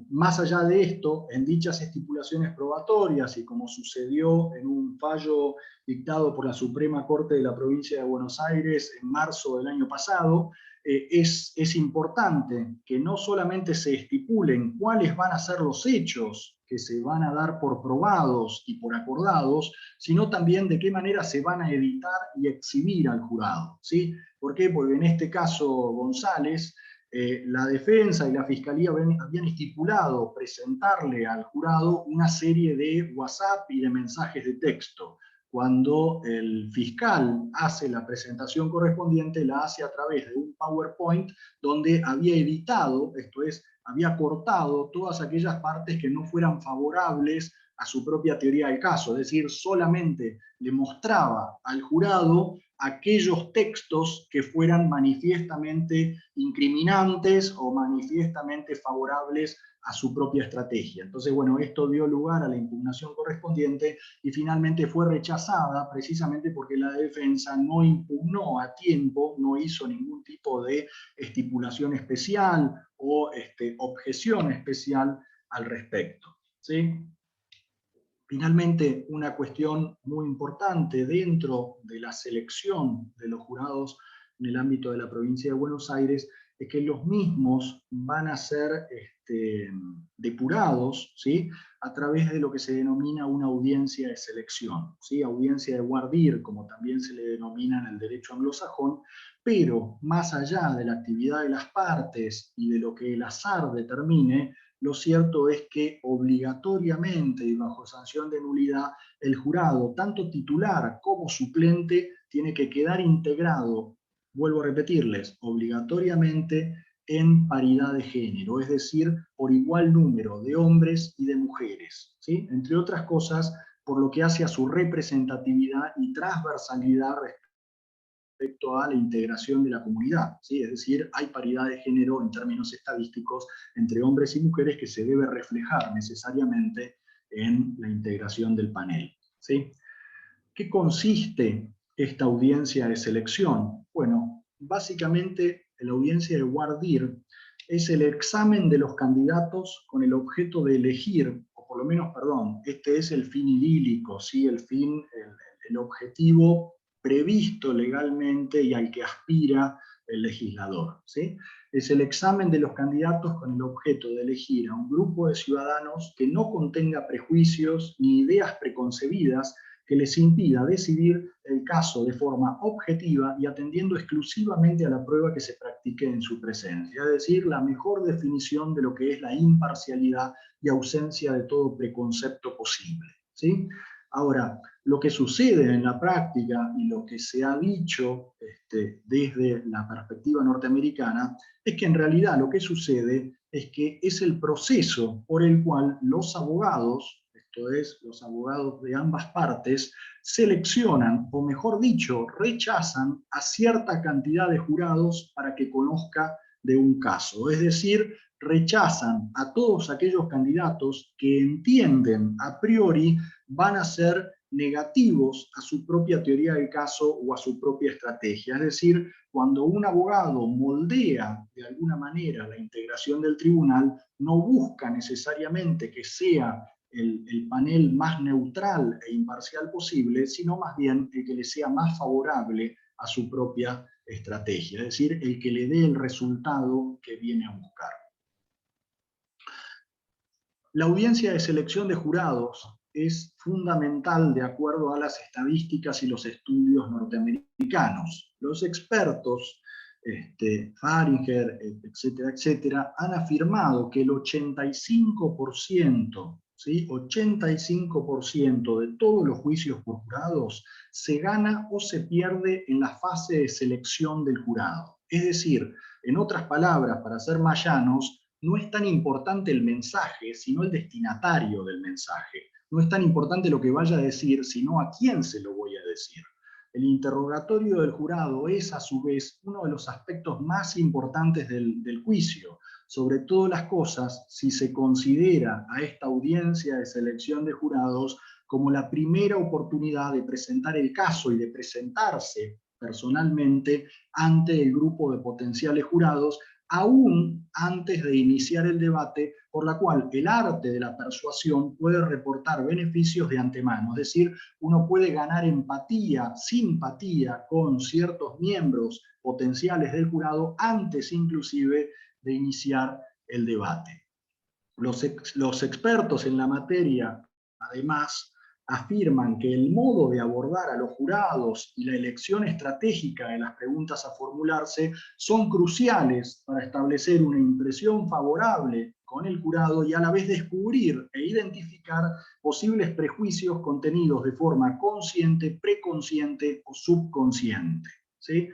Más allá de esto, en dichas estipulaciones probatorias, y como sucedió en un fallo dictado por la Suprema Corte de la Provincia de Buenos Aires en marzo del año pasado, es importante que no solamente se estipulen cuáles van a ser los hechos que se van a dar por probados y por acordados, sino también de qué manera se van a editar y exhibir al jurado, ¿sí? ¿Por qué? Porque en este caso, González, la defensa y la fiscalía habían estipulado presentarle al jurado una serie de WhatsApp y de mensajes de texto. Cuando el fiscal hace la presentación correspondiente, la hace a través de un PowerPoint donde había editado, esto es, había cortado todas aquellas partes que no fueran favorables a su propia teoría del caso, es decir, solamente le mostraba al jurado aquellos textos que fueran manifiestamente incriminantes o manifiestamente favorables a su propia estrategia. Entonces, bueno, esto dio lugar a la impugnación correspondiente y finalmente fue rechazada precisamente porque la defensa no impugnó a tiempo, no hizo ningún tipo de estipulación especial o objeción especial al respecto, ¿sí? Finalmente, una cuestión muy importante dentro de la selección de los jurados en el ámbito de la provincia de Buenos Aires es que los mismos van a ser depurados, ¿sí?, a través de lo que se denomina una audiencia de selección, ¿sí?, audiencia de voir dire, como también se le denomina en el derecho anglosajón, pero más allá de la actividad de las partes y de lo que el azar determine, lo cierto es que obligatoriamente y bajo sanción de nulidad, el jurado, tanto titular como suplente, tiene que quedar integrado, vuelvo a repetirles, obligatoriamente en paridad de género, es decir, por igual número de hombres y de mujeres, ¿sí?, entre otras cosas, por lo que hace a su representatividad y transversalidad respecto a la integración de la comunidad, ¿sí? Es decir, hay paridad de género en términos estadísticos entre hombres y mujeres que se debe reflejar necesariamente en la integración del panel, ¿sí? ¿Qué consiste esta audiencia de selección? Bueno, básicamente la audiencia de voir dire es el examen de los candidatos con el objeto de elegir, o por lo menos, perdón, este es el fin idílico, ¿sí?, el fin, el objetivo previsto legalmente y al que aspira el legislador, ¿sí? Es el examen de los candidatos con el objeto de elegir a un grupo de ciudadanos que no contenga prejuicios ni ideas preconcebidas que les impida decidir el caso de forma objetiva y atendiendo exclusivamente a la prueba que se practique en su presencia, es decir, la mejor definición de lo que es la imparcialidad y ausencia de todo preconcepto posible, ¿sí? Ahora, lo que sucede en la práctica y lo que se ha dicho desde la perspectiva norteamericana es que en realidad lo que sucede es que es el proceso por el cual los abogados, esto es, los abogados de ambas partes, seleccionan, o mejor dicho, rechazan a cierta cantidad de jurados para que conozca de un caso. Es decir, rechazan a todos aquellos candidatos que entienden a priori van a ser negativos a su propia teoría del caso o a su propia estrategia. Es decir, cuando un abogado moldea de alguna manera la integración del tribunal, no busca necesariamente que sea el panel más neutral e imparcial posible, sino más bien el que le sea más favorable a su propia estrategia, es decir, el que le dé el resultado que viene a buscar. La audiencia de selección de jurados es fundamental de acuerdo a las estadísticas y los estudios norteamericanos. Los expertos, Fahringer, etcétera, etcétera, han afirmado que el 85%, ¿sí?, 85% de todos los juicios por jurados se gana o se pierde en la fase de selección del jurado. Es decir, en otras palabras, para ser más llanos, no es tan importante el mensaje, sino el destinatario del mensaje. No es tan importante lo que vaya a decir, sino a quién se lo voy a decir. El interrogatorio del jurado es, a su vez, uno de los aspectos más importantes del juicio. Sobre todas las cosas, si se considera a esta audiencia de selección de jurados como la primera oportunidad de presentar el caso y de presentarse personalmente ante el grupo de potenciales jurados, aún antes de iniciar el debate, por la cual el arte de la persuasión puede reportar beneficios de antemano, es decir, uno puede ganar empatía, simpatía con ciertos miembros potenciales del jurado antes inclusive de iniciar el debate. Los expertos en la materia, además, afirman que el modo de abordar a los jurados y la elección estratégica de las preguntas a formularse son cruciales para establecer una impresión favorable con el jurado y a la vez descubrir e identificar posibles prejuicios contenidos de forma consciente, preconsciente o subconsciente, ¿sí?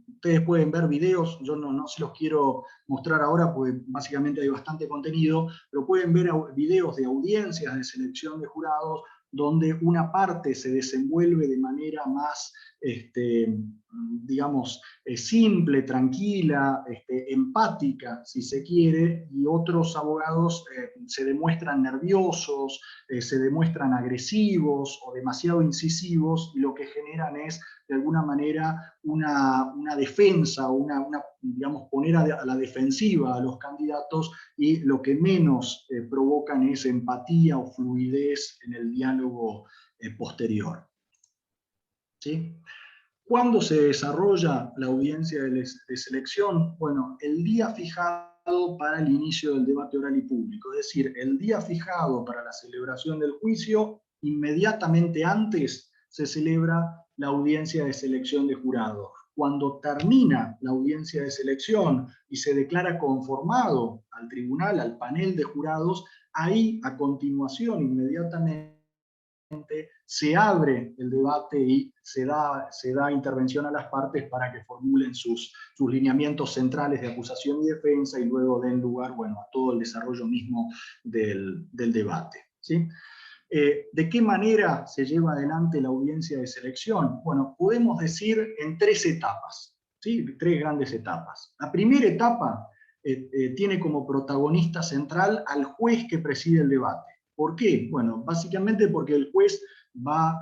Ustedes pueden ver videos, yo no se los quiero mostrar ahora porque básicamente hay bastante contenido, pero pueden ver videos de audiencias de selección de jurados donde una parte se desenvuelve de manera más, digamos, simple, tranquila, empática, si se quiere, y otros abogados se demuestran nerviosos, se demuestran agresivos o demasiado incisivos, y lo que generan es, de alguna manera, una defensa, digamos, poner a la defensiva a los candidatos, y lo que menos provocan es empatía o fluidez en el diálogo posterior. ¿Sí? ¿Cuándo se desarrolla la audiencia de selección? Bueno, el día fijado para el inicio del debate oral y público, es decir, el día fijado para la celebración del juicio, inmediatamente antes se celebra la audiencia de selección de jurados. Cuando termina la audiencia de selección y se declara conformado al tribunal, al panel de jurados, ahí a continuación, inmediatamente, se abre el debate y se da intervención a las partes para que formulen sus lineamientos centrales de acusación y defensa, y luego den lugar, bueno, a todo el desarrollo mismo del debate. ¿Sí? ¿De qué manera se lleva adelante la audiencia de selección? Bueno, podemos decir en tres etapas, ¿sí? Tres grandes etapas. La primera etapa tiene como protagonista central al juez que preside el debate. ¿Por qué? Bueno, básicamente porque el juez va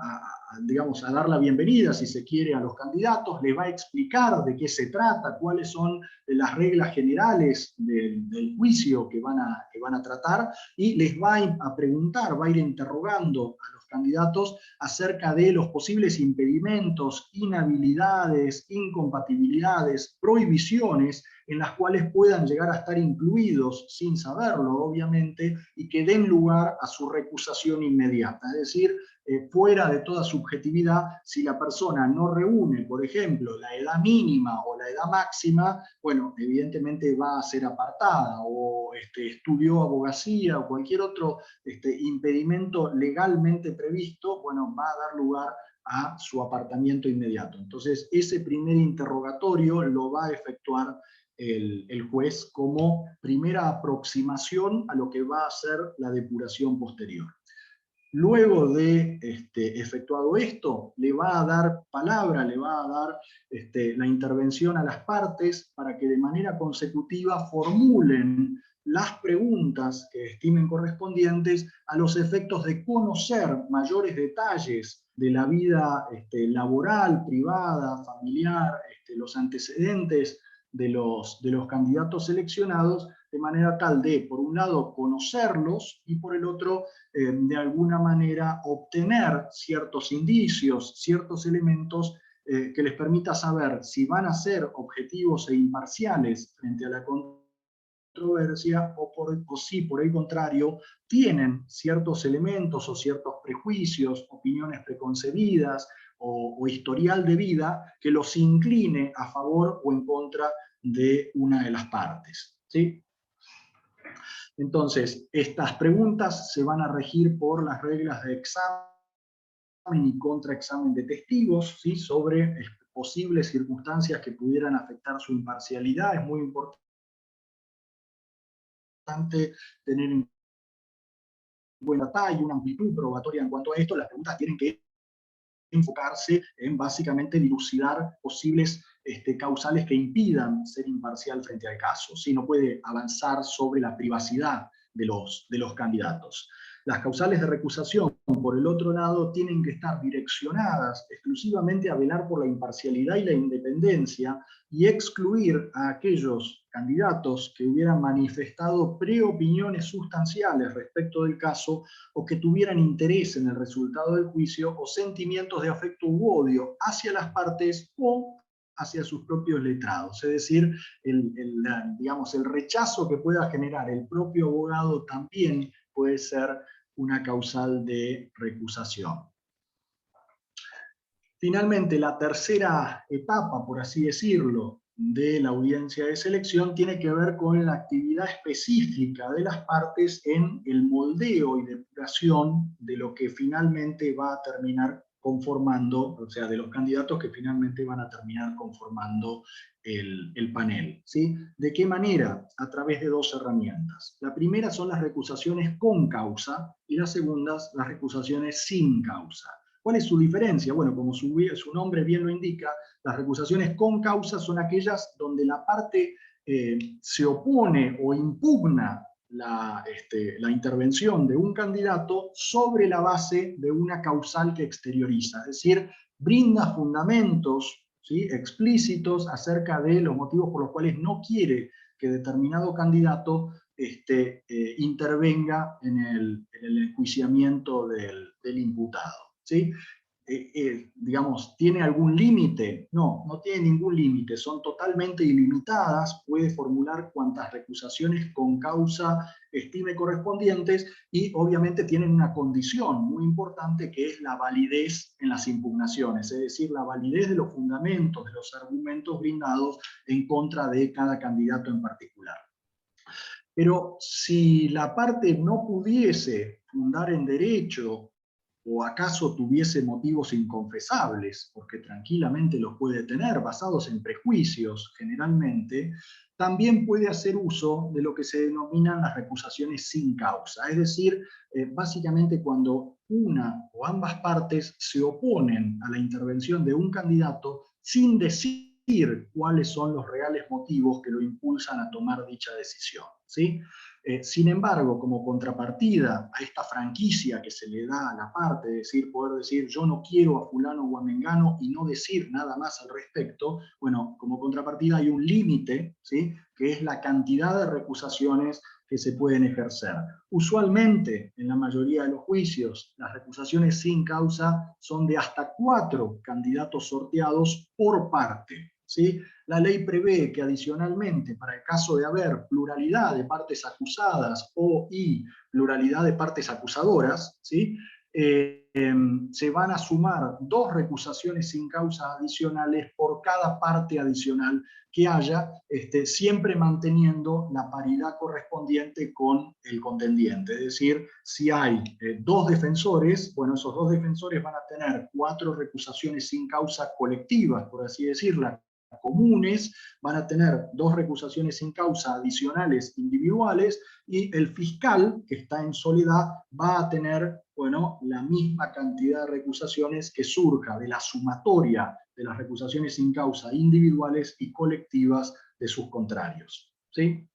digamos, a dar la bienvenida, si se quiere, a los candidatos, les va a explicar de qué se trata, cuáles son las reglas generales del juicio que van a tratar, y les va a preguntar, va a ir interrogando a los candidatos acerca de los posibles impedimentos, inhabilidades, incompatibilidades, prohibiciones en las cuales puedan llegar a estar incluidos sin saberlo, obviamente, y que den lugar a su recusación inmediata. Es decir, fuera de toda subjetividad, si la persona no reúne, por ejemplo, la edad mínima o la edad máxima, bueno, evidentemente va a ser apartada, o estudió abogacía o cualquier otro impedimento legalmente previsto, bueno, va a dar lugar a su apartamiento inmediato. Entonces, ese primer interrogatorio lo va a efectuar el juez como primera aproximación a lo que va a ser la depuración posterior. Luego de efectuado esto, le va a dar palabra, le va a dar la intervención a las partes para que de manera consecutiva formulen las preguntas que estimen correspondientes a los efectos de conocer mayores detalles de la vida laboral, privada, familiar, los antecedentes de los candidatos seleccionados, de manera tal de, por un lado, conocerlos, y por el otro, de alguna manera, obtener ciertos indicios, ciertos elementos que les permita saber si van a ser objetivos e imparciales frente a la controversia, o si, por el contrario, tienen ciertos elementos o ciertos prejuicios, opiniones preconcebidas o historial de vida que los incline a favor o en contra de una de las partes. ¿Sí? Entonces, estas preguntas se van a regir por las reglas de examen y contraexamen de testigos, ¿sí? Sobre posibles circunstancias que pudieran afectar su imparcialidad. Es muy importante tener en cuenta y una amplitud probatoria en cuanto a esto. Las preguntas tienen que enfocarse en básicamente dilucidar posibles causales que impidan ser imparcial frente al caso. ¿Sí? No puede avanzar sobre la privacidad de los candidatos. Las causales de recusación, por el otro lado, tienen que estar direccionadas exclusivamente a velar por la imparcialidad y la independencia, y excluir a aquellos candidatos que hubieran manifestado preopiniones sustanciales respecto del caso, o que tuvieran interés en el resultado del juicio, o sentimientos de afecto u odio hacia las partes o hacia sus propios letrados. Es decir, digamos, el rechazo que pueda generar el propio abogado también puede ser una causal de recusación. Finalmente, la tercera etapa, por así decirlo, de la audiencia de selección tiene que ver con la actividad específica de las partes en el moldeo y depuración de lo que finalmente va a terminar conformando, o sea, de los candidatos que finalmente van a terminar conformando el panel, ¿sí? ¿De qué manera? A través de dos herramientas. La primera son las recusaciones con causa y la segunda, las recusaciones sin causa. ¿Cuál es su diferencia? Bueno, como su nombre bien lo indica, las recusaciones con causa son aquellas donde la parte se opone o impugna la intervención de un candidato sobre la base de una causal que exterioriza, es decir, brinda fundamentos, ¿sí?, explícitos acerca de los motivos por los cuales no quiere que determinado candidato intervenga en el enjuiciamiento del imputado, ¿sí? Digamos, ¿tiene algún límite? No, no tiene ningún límite, son totalmente ilimitadas, puede formular cuantas recusaciones con causa estime correspondientes y obviamente tienen una condición muy importante que es la validez en las impugnaciones, es decir, la validez de los fundamentos, de los argumentos brindados en contra de cada candidato en particular. Pero si la parte no pudiese fundar en derecho o acaso tuviese motivos inconfesables, porque tranquilamente los puede tener, basados en prejuicios generalmente, también puede hacer uso de lo que se denominan las recusaciones sin causa, es decir, básicamente cuando una o ambas partes se oponen a la intervención de un candidato sin decir cuáles son los reales motivos que lo impulsan a tomar dicha decisión, ¿sí? Sin embargo, como contrapartida a esta franquicia que se le da a la parte, es decir, poder decir yo no quiero a fulano o a mengano y no decir nada más al respecto, bueno, como contrapartida hay un límite, ¿sí?, que es la cantidad de recusaciones que se pueden ejercer. Usualmente, en la mayoría de los juicios, las recusaciones sin causa son de hasta 4 candidatos sorteados por parte, ¿sí? La ley prevé que adicionalmente, para el caso de haber pluralidad de partes acusadas y pluralidad de partes acusadoras, ¿sí?, se van a sumar 2 recusaciones sin causa adicionales por cada parte adicional que haya, siempre manteniendo la paridad correspondiente con el contendiente. Es decir, si hay 2 defensores, bueno, esos 2 defensores van a tener 4 recusaciones sin causa colectivas, por así decirlo, comunes, van a tener 2 recusaciones sin causa adicionales individuales y el fiscal, que está en soledad, va a tener, bueno, la misma cantidad de recusaciones que surja de la sumatoria de las recusaciones sin causa individuales y colectivas de sus contrarios, ¿sí?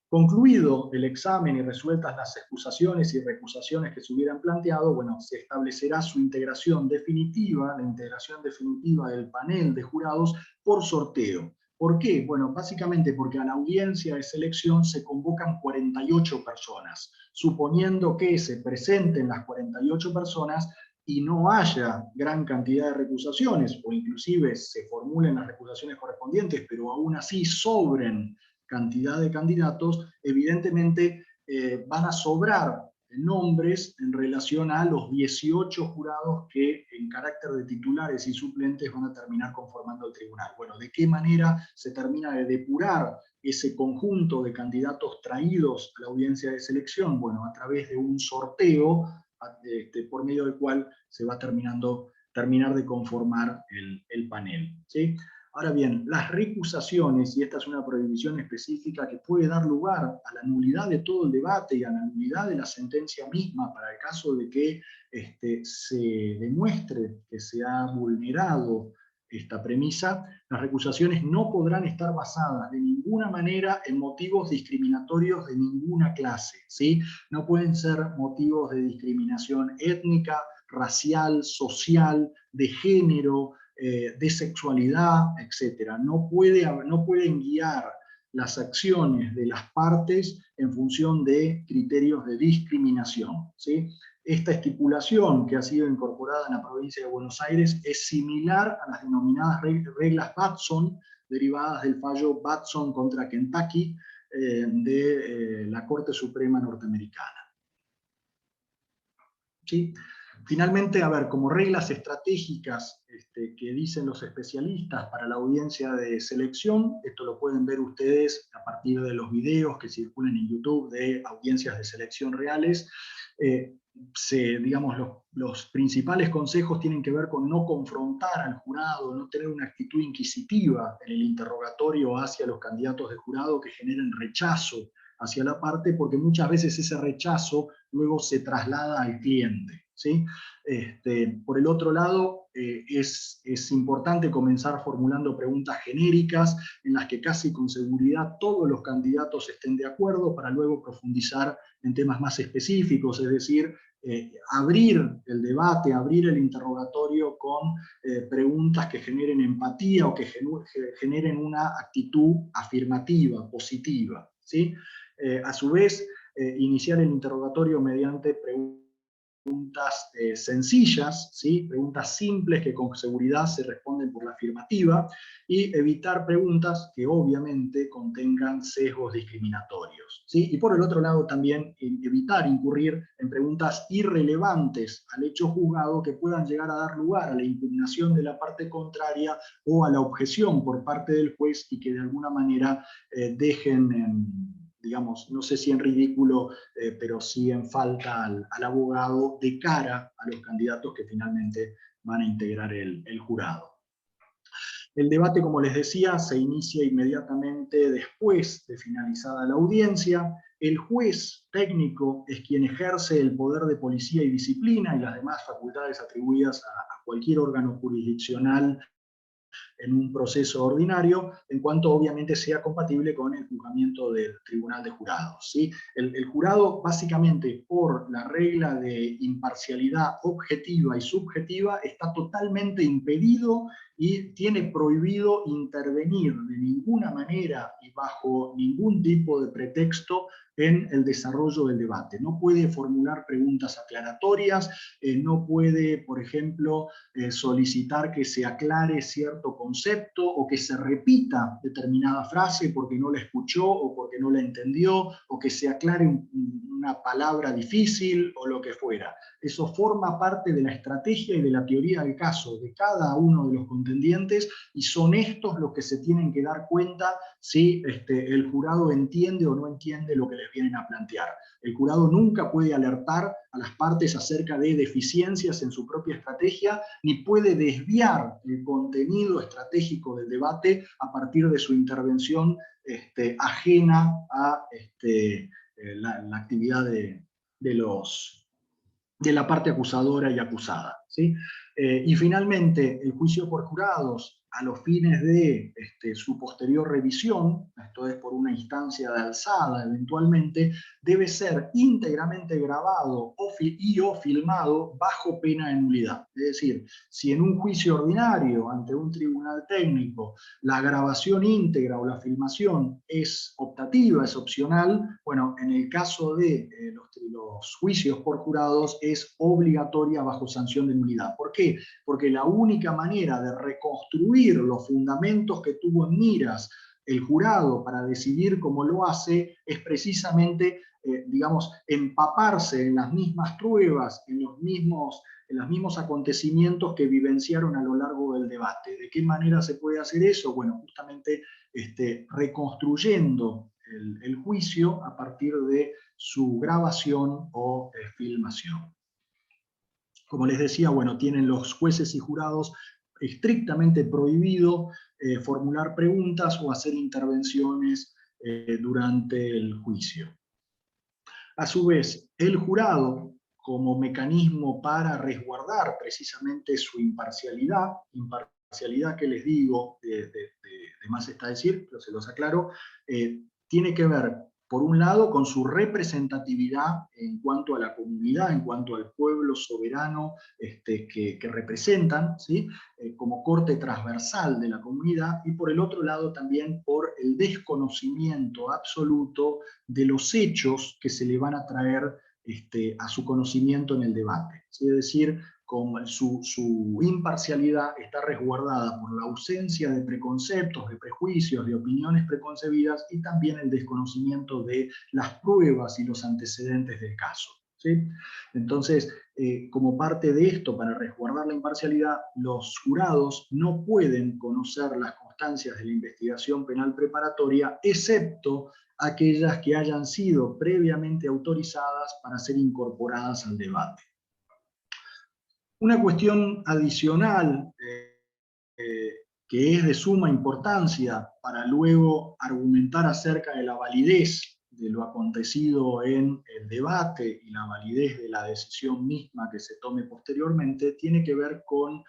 Concluido el examen y resueltas las excusaciones y recusaciones que se hubieran planteado, bueno, se establecerá su integración definitiva, la integración definitiva del panel de jurados por sorteo. ¿Por qué? Bueno, básicamente porque a la audiencia de selección se convocan 48 personas. Suponiendo que se presenten las 48 personas y no haya gran cantidad de recusaciones, o inclusive se formulen las recusaciones correspondientes, pero aún así sobren cantidad de candidatos, evidentemente van a sobrar nombres en relación a los 18 jurados que en carácter de titulares y suplentes van a terminar conformando el tribunal. Bueno, ¿de qué manera se termina de depurar ese conjunto de candidatos traídos a la audiencia de selección? Bueno, a través de un sorteo por medio del cual se va a terminar de conformar el panel, ¿sí? Ahora bien, las recusaciones, y esta es una prohibición específica que puede dar lugar a la nulidad de todo el debate y a la nulidad de la sentencia misma para el caso de que se demuestre que se ha vulnerado esta premisa, las recusaciones no podrán estar basadas de ninguna manera en motivos discriminatorios de ninguna clase, ¿sí? No pueden ser motivos de discriminación étnica, racial, social, de género, de sexualidad, etc. No pueden guiar las acciones de las partes en función de criterios de discriminación, ¿sí? Esta estipulación que ha sido incorporada en la provincia de Buenos Aires es similar a las denominadas reglas Batson, derivadas del fallo Batson contra Kentucky de la Corte Suprema norteamericana, ¿sí? Finalmente, a ver, como reglas estratégicas que dicen los especialistas para la audiencia de selección, esto lo pueden ver ustedes a partir de los videos que circulan en YouTube de audiencias de selección reales, digamos, los principales consejos tienen que ver con no confrontar al jurado, no tener una actitud inquisitiva en el interrogatorio hacia los candidatos de jurado que generen rechazo hacia la parte, porque muchas veces ese rechazo luego se traslada al cliente, ¿sí? Por el otro lado, es importante comenzar formulando preguntas genéricas en las que casi con seguridad todos los candidatos estén de acuerdo, para luego profundizar en temas más específicos, es decir, abrir el debate, abrir el interrogatorio con preguntas que generen empatía o que generen una actitud afirmativa, positiva, ¿sí? A su vez, iniciar el interrogatorio mediante preguntas sencillas, ¿sí? Preguntas simples que con seguridad se responden por la afirmativa, y evitar preguntas que obviamente contengan sesgos discriminatorios, ¿sí? Y por el otro lado también evitar incurrir en preguntas irrelevantes al hecho juzgado que puedan llegar a dar lugar a la impugnación de la parte contraria o a la objeción por parte del juez y que de alguna manera dejen digamos, no sé si en ridículo, pero sí en falta al abogado de cara a los candidatos que finalmente van a integrar el jurado. El debate, como les decía, se inicia inmediatamente después de finalizada la audiencia. El juez técnico es quien ejerce el poder de policía y disciplina y las demás facultades atribuidas a cualquier órgano jurisdiccional en un proceso ordinario, en cuanto obviamente sea compatible con el juzgamiento del tribunal de jurados, ¿sí? El jurado, básicamente, por la regla de imparcialidad objetiva y subjetiva, está totalmente impedido y tiene prohibido intervenir de ninguna manera y bajo ningún tipo de pretexto en el desarrollo del debate. No puede formular preguntas aclaratorias, no puede, por ejemplo, solicitar que se aclare cierto concepto o que se repita determinada frase porque no la escuchó o porque no la entendió, o que se aclare una palabra difícil o lo que fuera. Eso forma parte de la estrategia y de la teoría del caso de cada uno de los contendientes, y son estos los que se tienen que dar cuenta si el jurado entiende o no entiende lo que les vienen a plantear. El jurado nunca puede alertar a las partes acerca de deficiencias en su propia estrategia, ni puede desviar el contenido estratégico del debate a partir de su intervención ajena a la actividad de la parte acusadora y acusada, ¿sí? Y finalmente, el juicio por jurados, a los fines de su posterior revisión, esto es por una instancia de alzada eventualmente, debe ser íntegramente grabado y o filmado bajo pena de nulidad. Es decir, si en un juicio ordinario ante un tribunal técnico la grabación íntegra o la filmación es optativa, es opcional, bueno, en el caso de los juicios por jurados es obligatoria bajo sanción de nulidad. ¿Por qué? Porque la única manera de reconstruir los fundamentos que tuvo en miras el jurado para decidir cómo lo hace es precisamente, digamos, empaparse en las mismas pruebas, en los mismos acontecimientos que vivenciaron a lo largo del debate. ¿De qué manera se puede hacer eso? Bueno, justamente reconstruyendo el juicio a partir de su grabación o filmación. Como les decía, bueno, tienen los jueces y jurados estrictamente prohibido formular preguntas o hacer intervenciones durante el juicio. A su vez, el jurado, como mecanismo para resguardar precisamente su imparcialidad que les digo, de más está decir, pero se los aclaro, tiene que ver, por un lado, con su representatividad en cuanto a la comunidad, en cuanto al pueblo soberano que representan, ¿sí? Como corte transversal de la comunidad, y por el otro lado también por el desconocimiento absoluto de los hechos que se le van a traer a su conocimiento en el debate. Es decir, como su imparcialidad está resguardada por la ausencia de preconceptos, de prejuicios, de opiniones preconcebidas, y también el desconocimiento de las pruebas y los antecedentes del caso, ¿sí? Entonces, como parte de esto, para resguardar la imparcialidad, los jurados no pueden conocer las circunstancias de la investigación penal preparatoria, excepto aquellas que hayan sido previamente autorizadas para ser incorporadas al debate. Una cuestión adicional que es de suma importancia para luego argumentar acerca de la validez de lo acontecido en el debate y la validez de la decisión misma que se tome posteriormente, tiene que ver con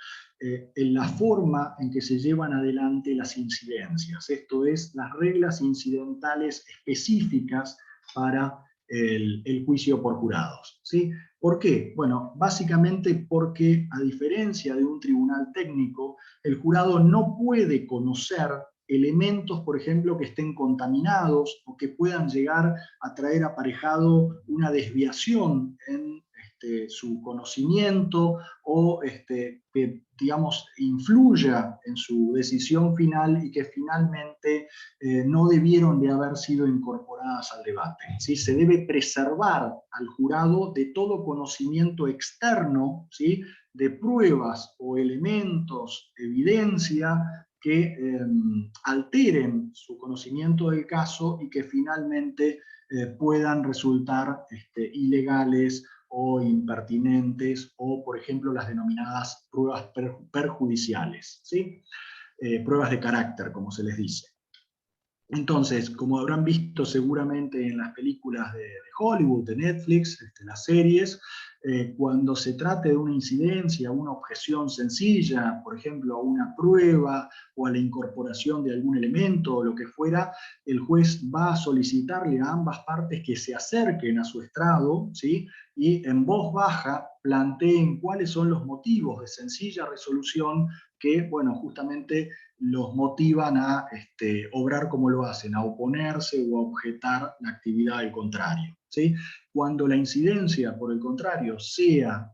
la forma en que se llevan adelante las incidencias. Esto es, las reglas incidentales específicas para el juicio por jurados, ¿sí? ¿Por qué? Bueno, básicamente porque, a diferencia de un tribunal técnico, el jurado no puede conocer elementos, por ejemplo, que estén contaminados o que puedan llegar a traer aparejado una desviación en su conocimiento o que, digamos, influya en su decisión final y que finalmente no debieron de haber sido incorporadas al debate. ¿Sí? Se debe preservar al jurado de todo conocimiento externo, ¿sí? De pruebas o elementos, evidencia, que alteren su conocimiento del caso y que finalmente puedan resultar ilegales o impertinentes, o por ejemplo las denominadas pruebas perjudiciales, ¿sí? Pruebas de carácter, como se les dice. Entonces, como habrán visto seguramente en las películas de Hollywood, de Netflix, las series, cuando se trate de una incidencia, una objeción sencilla, por ejemplo, a una prueba o a la incorporación de algún elemento o lo que fuera, el juez va a solicitarle a ambas partes que se acerquen a su estrado, ¿sí? Y en voz baja planteen cuáles son los motivos de sencilla resolución que, bueno, justamente los motivan a obrar como lo hacen, a oponerse o a objetar la actividad del contrario, ¿sí? Cuando la incidencia, por el contrario, sea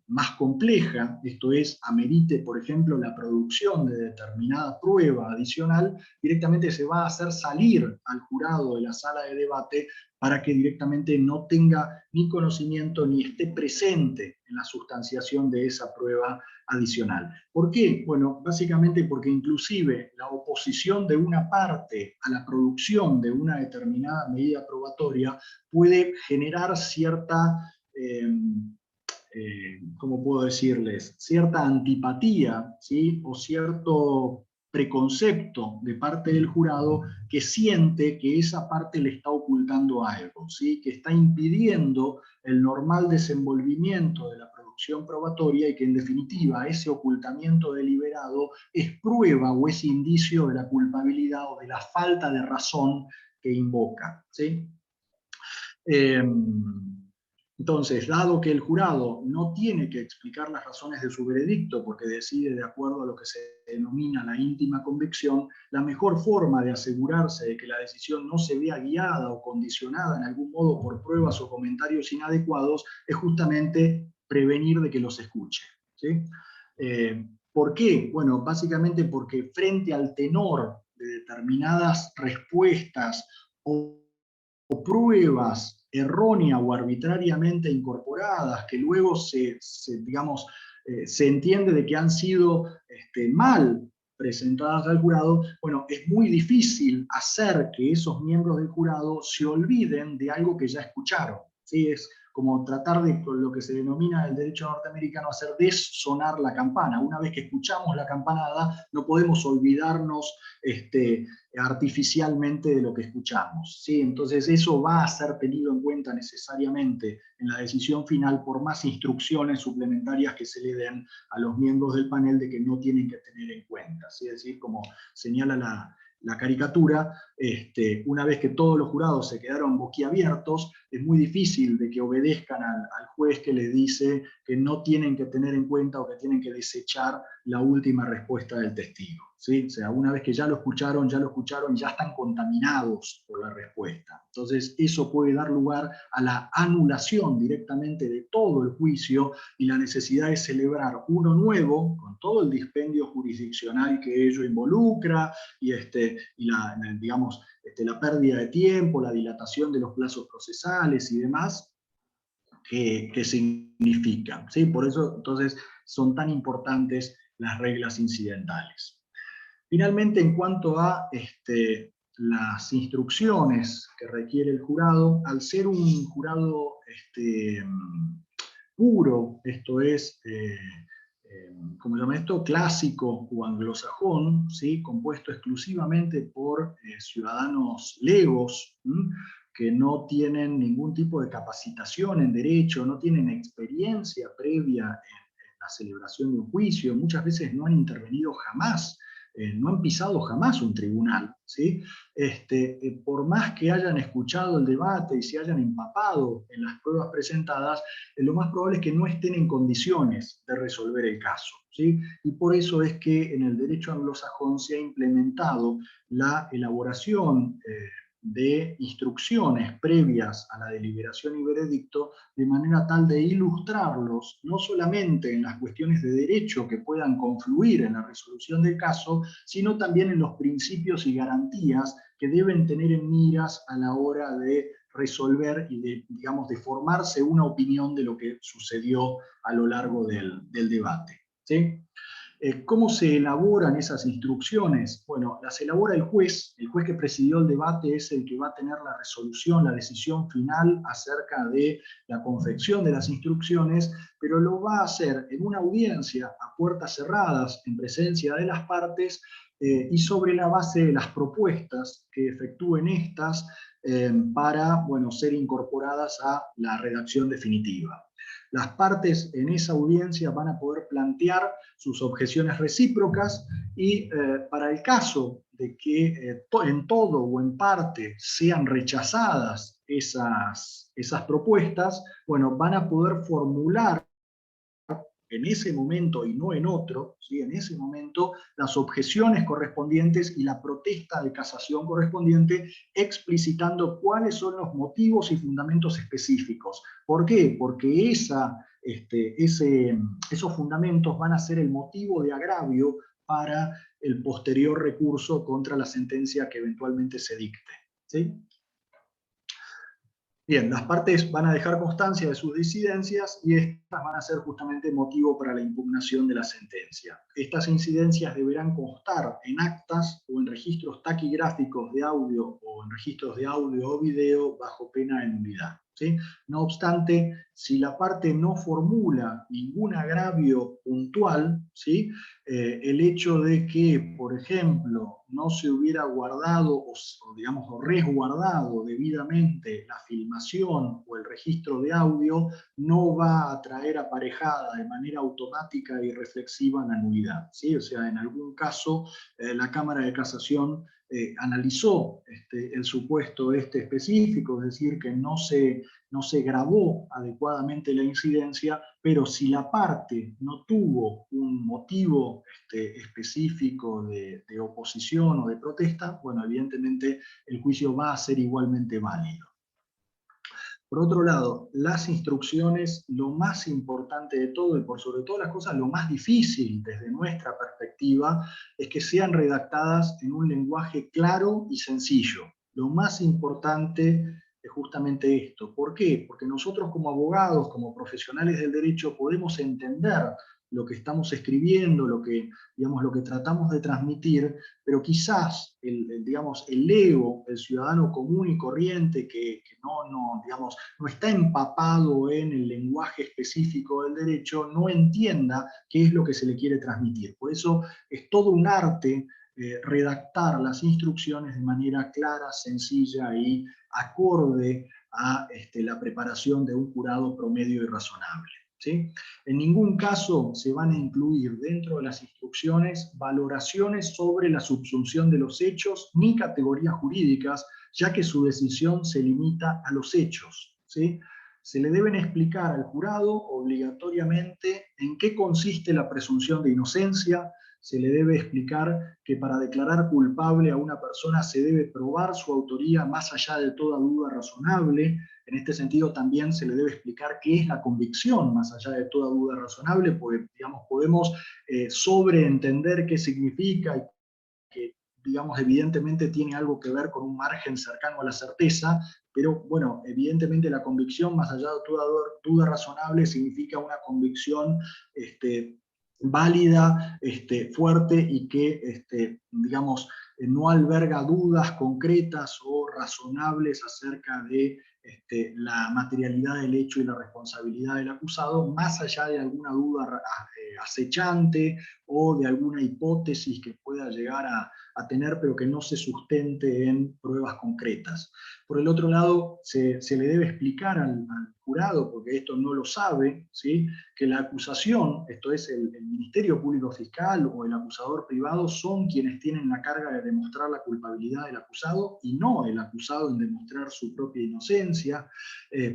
más compleja, esto es, amerite, por ejemplo, la producción de determinada prueba adicional, directamente se va a hacer salir al jurado de la sala de debate para que directamente no tenga ni conocimiento ni esté presente en la sustanciación de esa prueba adicional. ¿Por qué? Bueno, básicamente porque inclusive la oposición de una parte a la producción de una determinada medida probatoria puede generar cierta, ¿cómo puedo decirles? Cierta antipatía, ¿sí? O cierto preconcepto de parte del jurado que siente que esa parte le está ocultando algo, ¿sí? Que está impidiendo el normal desenvolvimiento de la producción probatoria y que en definitiva ese ocultamiento deliberado es prueba o es indicio de la culpabilidad o de la falta de razón que invoca, ¿sí? Entonces, dado que el jurado no tiene que explicar las razones de su veredicto porque decide de acuerdo a lo que se denomina la íntima convicción, la mejor forma de asegurarse de que la decisión no se vea guiada o condicionada en algún modo por pruebas o comentarios inadecuados es justamente prevenir de que los escuche, ¿sí? ¿Por qué? Bueno, básicamente porque frente al tenor de determinadas respuestas o pruebas erróneas o arbitrariamente incorporadas, que luego digamos, se entiende de que han sido mal presentadas al jurado, bueno, es muy difícil hacer que esos miembros del jurado se olviden de algo que ya escucharon, ¿sí? Es como tratar de, con lo que se denomina el derecho norteamericano, hacer desonar la campana. Una vez que escuchamos la campanada, no podemos olvidarnos artificialmente de lo que escuchamos, ¿sí? Entonces eso va a ser tenido en cuenta necesariamente en la decisión final por más instrucciones suplementarias que se le den a los miembros del panel de que no tienen que tener en cuenta, ¿sí? Es decir, como señala la caricatura, una vez que todos los jurados se quedaron boquiabiertos, es muy difícil de que obedezcan al juez que les dice que no tienen que tener en cuenta o que tienen que desechar la última respuesta del testigo, ¿sí? O sea, una vez que ya lo escucharon, ya están contaminados por la respuesta. Entonces, eso puede dar lugar a la anulación directamente de todo el juicio y la necesidad de celebrar uno nuevo, con todo el dispendio jurisdiccional que ello involucra, y digamos, la pérdida de tiempo, la dilatación de los plazos procesales y demás, que significan, ¿sí? Por eso, entonces, son tan importantes las reglas incidentales. Finalmente, en cuanto a las instrucciones que requiere el jurado, al ser un jurado puro, esto es, ¿cómo se llama esto? Clásico o anglosajón, ¿sí? Compuesto exclusivamente por ciudadanos legos, ¿m? Que no tienen ningún tipo de capacitación en derecho, no tienen experiencia previa en la celebración de un juicio, muchas veces no han intervenido jamás, no han pisado jamás un tribunal, ¿sí? Por más que hayan escuchado el debate y se hayan empapado en las pruebas presentadas, lo más probable es que no estén en condiciones de resolver el caso, ¿sí? Y por eso es que en el derecho anglosajón se ha implementado la elaboración de instrucciones previas a la deliberación y veredicto, de manera tal de ilustrarlos, no solamente en las cuestiones de derecho que puedan confluir en la resolución del caso, sino también en los principios y garantías que deben tener en miras a la hora de resolver y de, digamos, de formarse una opinión de lo que sucedió a lo largo del debate, ¿sí? ¿Cómo se elaboran esas instrucciones? Bueno, las elabora el juez que presidió el debate es el que va a tener la resolución, la decisión final acerca de la confección de las instrucciones, pero lo va a hacer en una audiencia a puertas cerradas, en presencia de las partes, y sobre la base de las propuestas que efectúen estas para, bueno, ser incorporadas a la redacción definitiva. Las partes en esa audiencia van a poder plantear sus objeciones recíprocas y para el caso de que en todo o en parte sean rechazadas esas propuestas, bueno, van a poder formular en ese momento y no en otro, ¿sí? En ese momento, las objeciones correspondientes y la protesta de casación correspondiente, explicitando cuáles son los motivos y fundamentos específicos. ¿Por qué? Porque esos fundamentos van a ser el motivo de agravio para el posterior recurso contra la sentencia que eventualmente se dicte, ¿sí? Bien, las partes van a dejar constancia de sus disidencias y estas van a ser justamente motivo para la impugnación de la sentencia. Estas incidencias deberán constar en actas o en registros taquigráficos de audio o en registros de audio o video bajo pena de nulidad, ¿sí? No obstante, si la parte no formula ningún agravio puntual, ¿sí? El hecho de que, por ejemplo, no se hubiera guardado o resguardado debidamente la filmación o el registro de audio, no va a traer aparejada de manera automática y reflexiva la nulidad, ¿sí? O sea, en algún caso la Cámara de Casación analizó el supuesto específico, es decir, que no se grabó adecuadamente la incidencia, pero si la parte no tuvo un motivo específico de oposición o de protesta, bueno, evidentemente el juicio va a ser igualmente válido. Por otro lado, las instrucciones, lo más importante de todo y por sobre todas las cosas, lo más difícil desde nuestra perspectiva, es que sean redactadas en un lenguaje claro y sencillo. Lo más importante es justamente esto. ¿Por qué? Porque nosotros como abogados, como profesionales del derecho, podemos entender lo que estamos escribiendo, lo que tratamos de transmitir, pero quizás el ego, el ciudadano común y corriente que no está empapado en el lenguaje específico del derecho, no entienda qué es lo que se le quiere transmitir. Por eso es todo un arte redactar las instrucciones de manera clara, sencilla y acorde a la preparación de un jurado promedio y razonable, ¿sí? En ningún caso se van a incluir dentro de las instrucciones valoraciones sobre la subsunción de los hechos ni categorías jurídicas, ya que su decisión se limita a los hechos, ¿sí? Se le deben explicar al jurado obligatoriamente en qué consiste la presunción de inocencia, se le debe explicar que para declarar culpable a una persona se debe probar su autoría más allá de toda duda razonable. En este sentido también se le debe explicar qué es la convicción más allá de toda duda razonable, porque podemos sobreentender qué significa y que evidentemente tiene algo que ver con un margen cercano a la certeza, pero bueno, evidentemente la convicción más allá de toda duda razonable significa una convicción válida, fuerte y que, digamos, no alberga dudas concretas o razonables acerca de la materialidad del hecho y la responsabilidad del acusado, más allá de alguna duda acechante o de alguna hipótesis que pueda llegar a tener, pero que no se sustente en pruebas concretas. Por el otro lado, se le debe explicar al jurado, porque esto no lo sabe, ¿sí?, que la acusación, esto es el Ministerio Público Fiscal o el acusador privado, son quienes tienen la carga de demostrar la culpabilidad del acusado y no el acusado en demostrar su propia inocencia.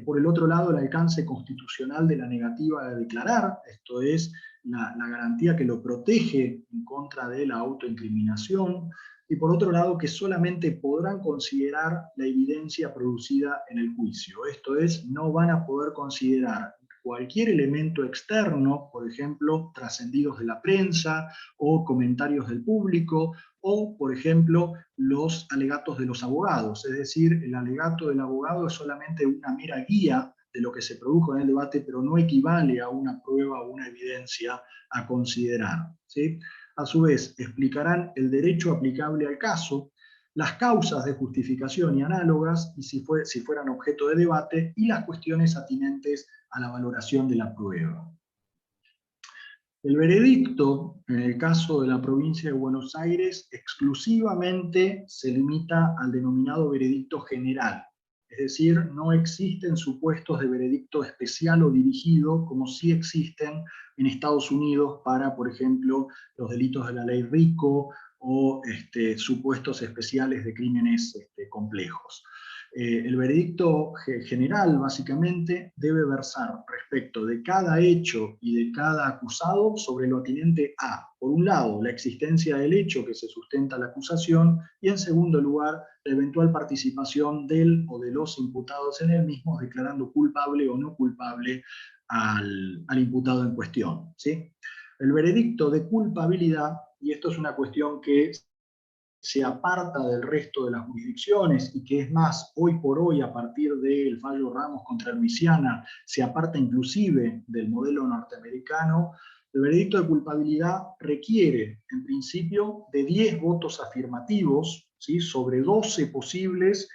Por el otro lado, el alcance constitucional de la negativa de declarar, esto es la garantía que lo protege en contra de la autoincriminación, y por otro lado que solamente podrán considerar la evidencia producida en el juicio. Esto es, no van a poder considerar cualquier elemento externo, por ejemplo, trascendidos de la prensa o comentarios del público, o, por ejemplo, los alegatos de los abogados. Es decir, el alegato del abogado es solamente una mera guía de lo que se produjo en el debate, pero no equivale a una prueba o una evidencia a considerar, ¿sí? A su vez, explicarán el derecho aplicable al caso, las causas de justificación y análogas, y si fueran objeto de debate, y las cuestiones atinentes a la valoración de la prueba. El veredicto, en el caso de la provincia de Buenos Aires, exclusivamente se limita al denominado veredicto general. Es decir, no existen supuestos de veredicto especial o dirigido, como sí existen en Estados Unidos para, por ejemplo, los delitos de la ley RICO o supuestos especiales de crímenes complejos. El veredicto general, básicamente, debe versar respecto de cada hecho y de cada acusado sobre lo atinente a, por un lado, la existencia del hecho que se sustenta la acusación, y en segundo lugar, la eventual participación del o de los imputados en el mismo, declarando culpable o no culpable al imputado en cuestión, ¿sí? El veredicto de culpabilidad, y esto es una cuestión que se aparta del resto de las jurisdicciones y que es más, hoy por hoy, a partir del fallo Ramos contra Luisiana, se aparta inclusive del modelo norteamericano. El veredicto de culpabilidad requiere, en principio, de 10 votos afirmativos, ¿sí?, sobre 12 posibles,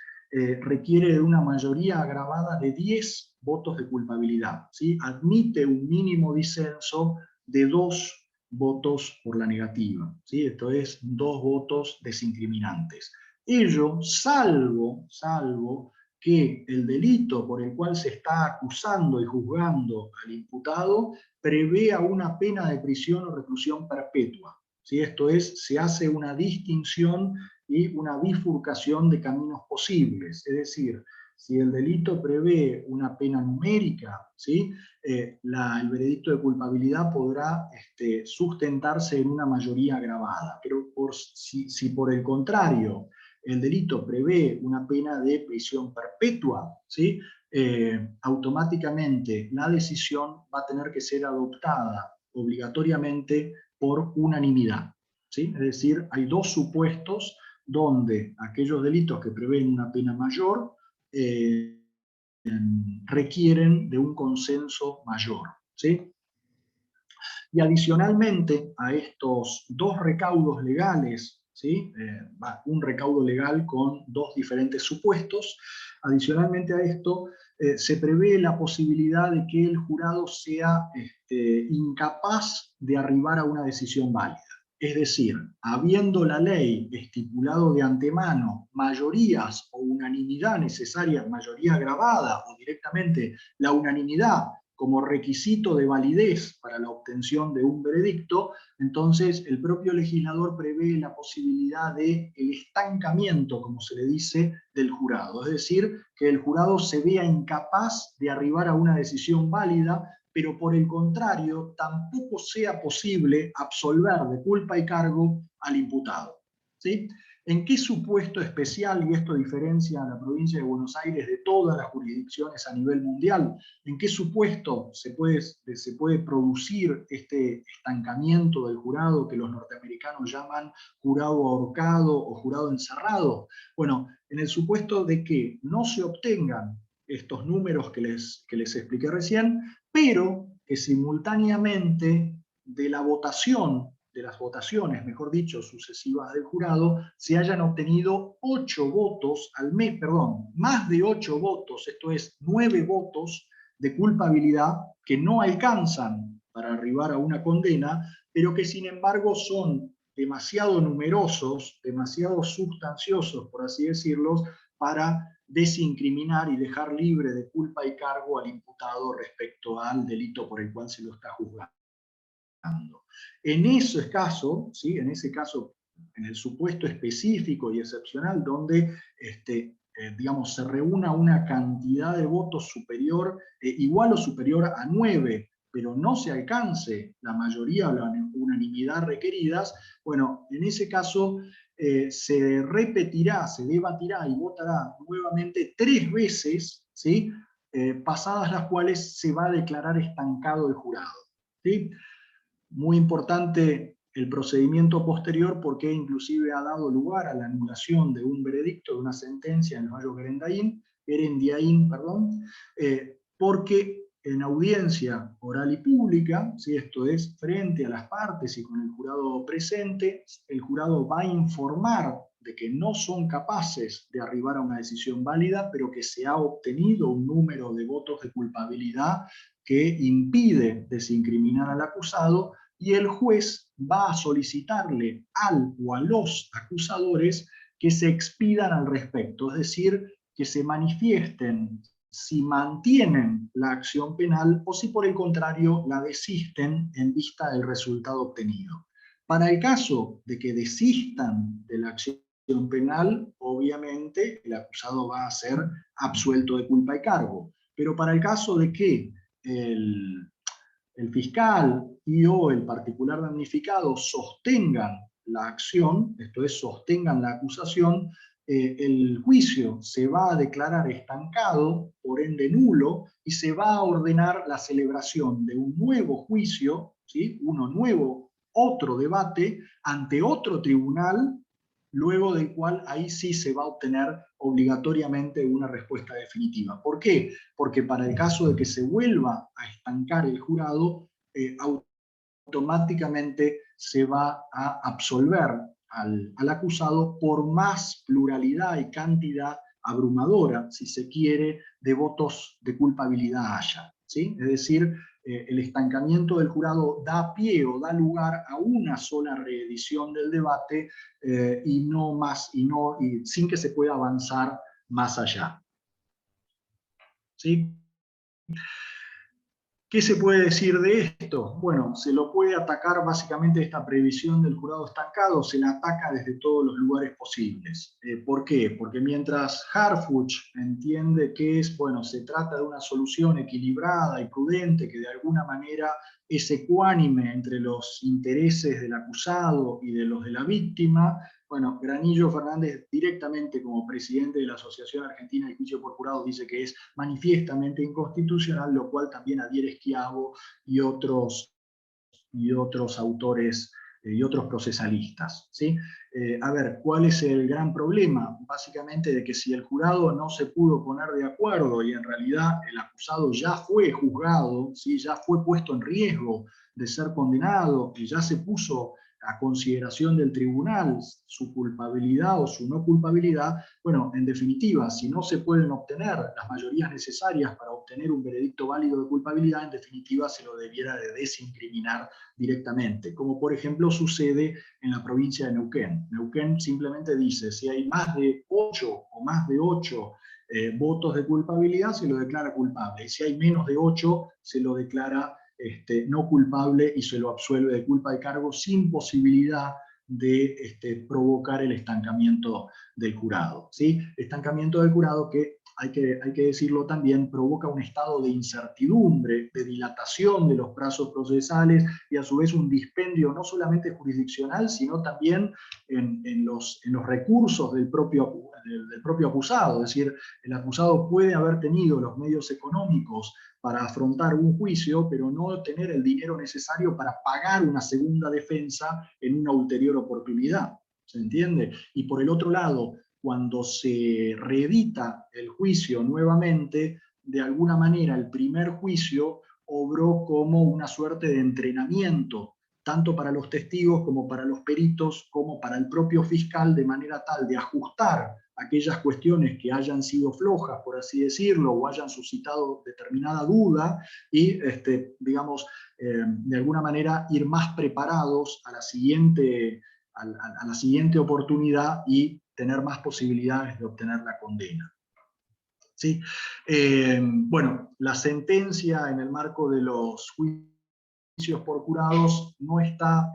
requiere de una mayoría agravada de 10 votos de culpabilidad, ¿sí? Admite un mínimo disenso de 2 votos por la negativa, ¿sí? Esto es 2 votos desincriminantes. Ello, salvo que el delito por el cual se está acusando y juzgando al imputado prevea una pena de prisión o reclusión perpetua, ¿sí? Esto es, se hace una distinción y una bifurcación de caminos posibles, es decir, si el delito prevé una pena numérica, ¿sí?, el veredicto de culpabilidad podrá sustentarse en una mayoría agravada. Pero si por el contrario el delito prevé una pena de prisión perpetua, ¿sí?, automáticamente la decisión va a tener que ser adoptada obligatoriamente por unanimidad, ¿sí? Es decir, hay 2 supuestos donde aquellos delitos que prevén una pena mayor requieren de un consenso mayor, ¿sí? Y adicionalmente a estos 2 recaudos legales, ¿sí?, un recaudo legal con 2 diferentes supuestos, adicionalmente a esto se prevé la posibilidad de que el jurado sea incapaz de arribar a una decisión válida. Es decir, habiendo la ley estipulado de antemano mayorías o unanimidad necesarias, mayoría agravada o directamente la unanimidad como requisito de validez para la obtención de un veredicto, entonces el propio legislador prevé la posibilidad de el estancamiento, como se le dice, del jurado. Es decir, que el jurado se vea incapaz de arribar a una decisión válida, pero por el contrario, tampoco sea posible absolver de culpa y cargo al imputado, ¿sí? ¿En qué supuesto especial, y esto diferencia a la provincia de Buenos Aires de todas las jurisdicciones a nivel mundial, en qué supuesto se puede producir este estancamiento del jurado que los norteamericanos llaman jurado ahorcado o jurado encerrado? Bueno, en el supuesto de que no se obtengan estos números que les expliqué recién, pero que simultáneamente de la votación, de las votaciones, mejor dicho, sucesivas del jurado, se hayan obtenido 8 votos al mes, perdón, más de 8 votos, esto es 9 votos de culpabilidad que no alcanzan para arribar a una condena, pero que sin embargo son demasiado numerosos, demasiado sustanciosos, por así decirlo, para desincriminar y dejar libre de culpa y cargo al imputado respecto al delito por el cual se lo está juzgando. En ese caso, ¿sí? En ese caso, en el supuesto específico y excepcional donde digamos, se reúna una cantidad de votos superior, igual o superior a 9, pero no se alcance la mayoría o la unanimidad requeridas, bueno, en ese caso se repetirá, se debatirá y votará nuevamente 3 veces, ¿sí? Pasadas las cuales se va a declarar estancado el jurado, ¿sí? Muy importante el procedimiento posterior porque inclusive ha dado lugar a la anulación de un veredicto, de una sentencia en el fallo Erendiaín, porque en audiencia oral y pública, si esto es frente a las partes y con el jurado presente, el jurado va a informar de que no son capaces de arribar a una decisión válida, pero que se ha obtenido un número de votos de culpabilidad que impide desincriminar al acusado, y el juez va a solicitarle al o a los acusadores que se expidan al respecto, es decir, que se manifiesten si mantienen la acción penal o si por el contrario la desisten en vista del resultado obtenido. Para el caso de que desistan de la acción penal, obviamente el acusado va a ser absuelto de culpa y cargo. Pero para el caso de que el fiscal y o el particular damnificado sostengan la acción, esto es, sostengan la acusación, el juicio se va a declarar estancado, por ende nulo, y se va a ordenar la celebración de un nuevo juicio, ¿sí? Uno nuevo, otro debate, ante otro tribunal, luego del cual ahí sí se va a obtener obligatoriamente una respuesta definitiva. ¿Por qué? Porque para el caso de que se vuelva a estancar el jurado, automáticamente se va a absolver al acusado por más pluralidad y cantidad abrumadora, si se quiere, de votos de culpabilidad haya, ¿sí? Es decir, el estancamiento del jurado da pie o da lugar a una sola reedición del debate y no más, y sin que se pueda avanzar más allá. ¿Sí? ¿Qué se puede decir de esto? Bueno, se lo puede atacar básicamente esta previsión del jurado estancado, se la ataca desde todos los lugares posibles. ¿Por qué? Porque mientras Harfuch entiende que bueno, se trata de una solución equilibrada y prudente que de alguna manera es ecuánime entre los intereses del acusado y de los de la víctima, bueno, Granillo Fernández directamente como presidente de la Asociación Argentina de Juicio por Jurado dice que es manifiestamente inconstitucional, lo cual también adhiere Schiavo y otros autores y otros procesalistas, ¿sí? A ver, ¿cuál es el gran problema? Básicamente de que si el jurado no se pudo poner de acuerdo y en realidad el acusado ya fue juzgado, ¿sí? Ya fue puesto en riesgo de ser condenado, que ya se puso a consideración del tribunal su culpabilidad o su no culpabilidad, bueno, en definitiva, si no se pueden obtener las mayorías necesarias para obtener un veredicto válido de culpabilidad, en definitiva se lo debiera de desincriminar directamente, como por ejemplo sucede en la provincia de Neuquén. Neuquén simplemente dice, si hay más de 8 o más de 8 votos de culpabilidad, se lo declara culpable, y si hay menos de 8, se lo declara no culpable y se lo absuelve de culpa de cargo sin posibilidad de provocar el estancamiento del jurado, ¿sí? Estancamiento del jurado que hay que decirlo también, provoca un estado de incertidumbre, de dilatación de los plazos procesales y a su vez un dispendio no solamente jurisdiccional, sino también en los recursos del propio acusado. Es decir, el acusado puede haber tenido los medios económicos para afrontar un juicio, pero no tener el dinero necesario para pagar una segunda defensa en una ulterior oportunidad. ¿Se entiende? Y por el otro lado, cuando se reedita el juicio nuevamente, de alguna manera el primer juicio obró como una suerte de entrenamiento tanto para los testigos como para los peritos, como para el propio fiscal, de manera tal de ajustar aquellas cuestiones que hayan sido flojas, por así decirlo, o hayan suscitado determinada duda, y, digamos, de alguna manera ir más preparados a la siguiente oportunidad y tener más posibilidades de obtener la condena. ¿Sí? Bueno, la sentencia en el marco de los juicios por jurados no está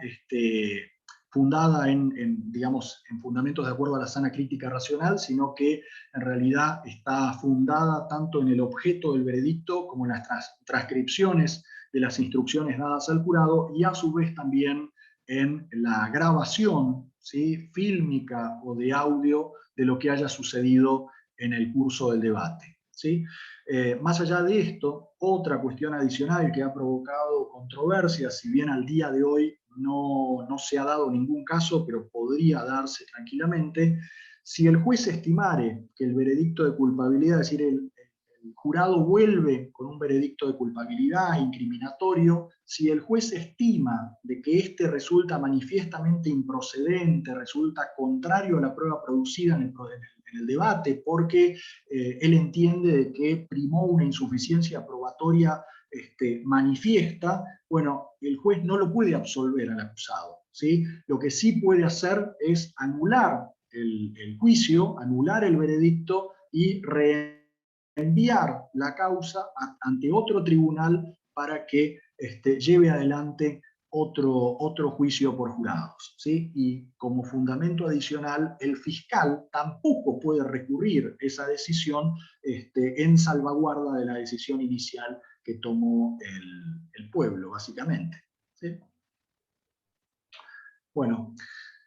fundada digamos, en fundamentos de acuerdo a la sana crítica racional, sino que en realidad está fundada tanto en el objeto del veredicto como en las transcripciones de las instrucciones dadas al jurado, y a su vez también en la grabación, ¿sí?, fílmica o de audio de lo que haya sucedido en el curso del debate, ¿sí? Más allá de esto, otra cuestión adicional que ha provocado controversia, si bien al día de hoy no se ha dado ningún caso, pero podría darse tranquilamente, si el juez estimare que el veredicto de culpabilidad, es decir, el jurado vuelve con un veredicto de culpabilidad incriminatorio, si el juez estima de que este resulta manifiestamente improcedente, resulta contrario a la prueba producida en el debate, porque él entiende de que primó una insuficiencia probatoria manifiesta, bueno, el juez no lo puede absolver al acusado, ¿sí? Lo que sí puede hacer es anular el juicio, anular el veredicto y reenviar la causa ante otro tribunal para que lleve adelante otro juicio por jurados, ¿sí? Y como fundamento adicional, el fiscal tampoco puede recurrir esa decisión en salvaguarda de la decisión inicial que tomó el pueblo, básicamente, ¿sí? Bueno,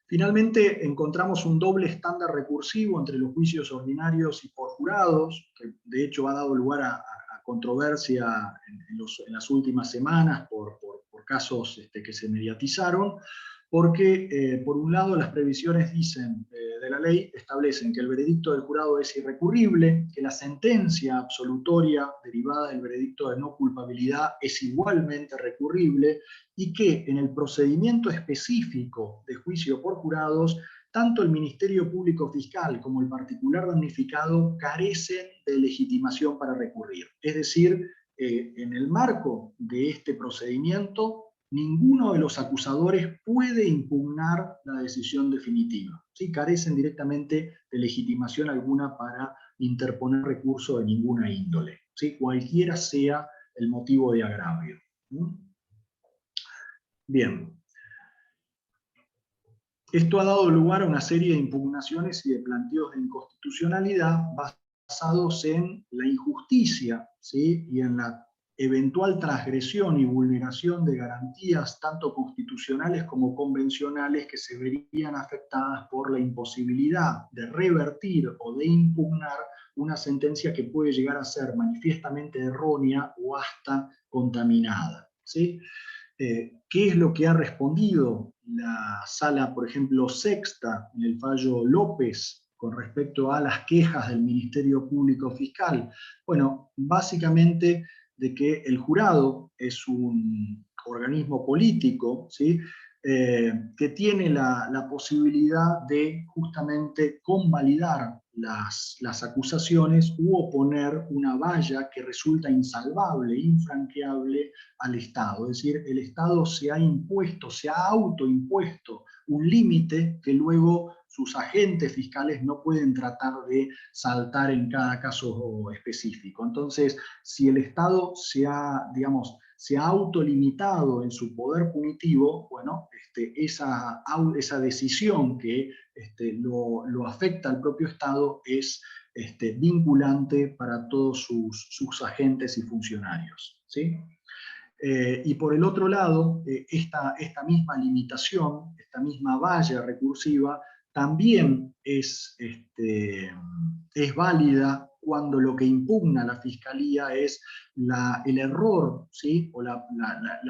finalmente encontramos un doble estándar recursivo entre los juicios ordinarios y por jurados, que de hecho ha dado lugar a controversia en las últimas semanas por casos que se mediatizaron, porque por un lado las previsiones de la ley establecen que el veredicto del jurado es irrecurrible, que la sentencia absolutoria derivada del veredicto de no culpabilidad es igualmente recurrible, y que en el procedimiento específico de juicio por jurados, tanto el Ministerio Público Fiscal como el particular damnificado carecen de legitimación para recurrir. Es decir, en el marco de este procedimiento, ninguno de los acusadores puede impugnar la decisión definitiva, ¿sí? Carecen directamente de legitimación alguna para interponer recurso de ninguna índole, ¿sí? Cualquiera sea el motivo de agravio. Bien. Esto ha dado lugar a una serie de impugnaciones y de planteos de inconstitucionalidad basados en la injusticia, ¿sí?, y en la eventual transgresión y vulneración de garantías tanto constitucionales como convencionales que se verían afectadas por la imposibilidad de revertir o de impugnar una sentencia que puede llegar a ser manifiestamente errónea o hasta contaminada, ¿sí? ¿Qué es lo que ha respondido la sala, por ejemplo, sexta, en el fallo López, con respecto a las quejas del Ministerio Público Fiscal? Bueno, básicamente de que el jurado es un organismo político, ¿sí?, que tiene la posibilidad de justamente convalidar las acusaciones u oponer una valla que resulta insalvable, infranqueable al Estado. Es decir, el Estado se ha autoimpuesto un límite que luego sus agentes fiscales no pueden tratar de saltar en cada caso específico. Entonces, si el Estado se ha autolimitado en su poder punitivo, bueno, esa decisión que lo afecta al propio Estado es vinculante para todos sus agentes y funcionarios, ¿sí? Y por el otro lado, esta misma limitación, esta misma valla recursiva, también es válida cuando lo que impugna la Fiscalía es el error, ¿sí?, o la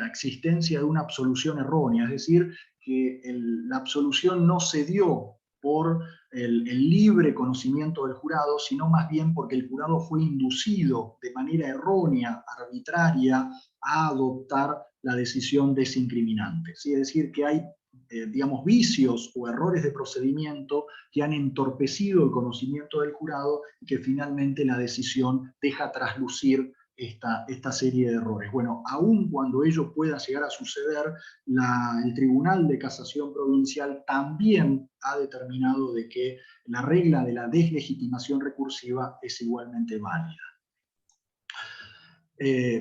existencia de una absolución errónea, es decir, que la absolución no se dio por el libre conocimiento del jurado, sino más bien porque el jurado fue inducido de manera errónea, arbitraria, a adoptar la decisión desincriminante, ¿sí? Es decir, que hay digamos, vicios o errores de procedimiento que han entorpecido el conocimiento del jurado y que finalmente la decisión deja traslucir esta serie de errores. Bueno, aun cuando ello pueda llegar a suceder, el Tribunal de Casación Provincial también ha determinado de que la regla de la deslegitimación recursiva es igualmente válida.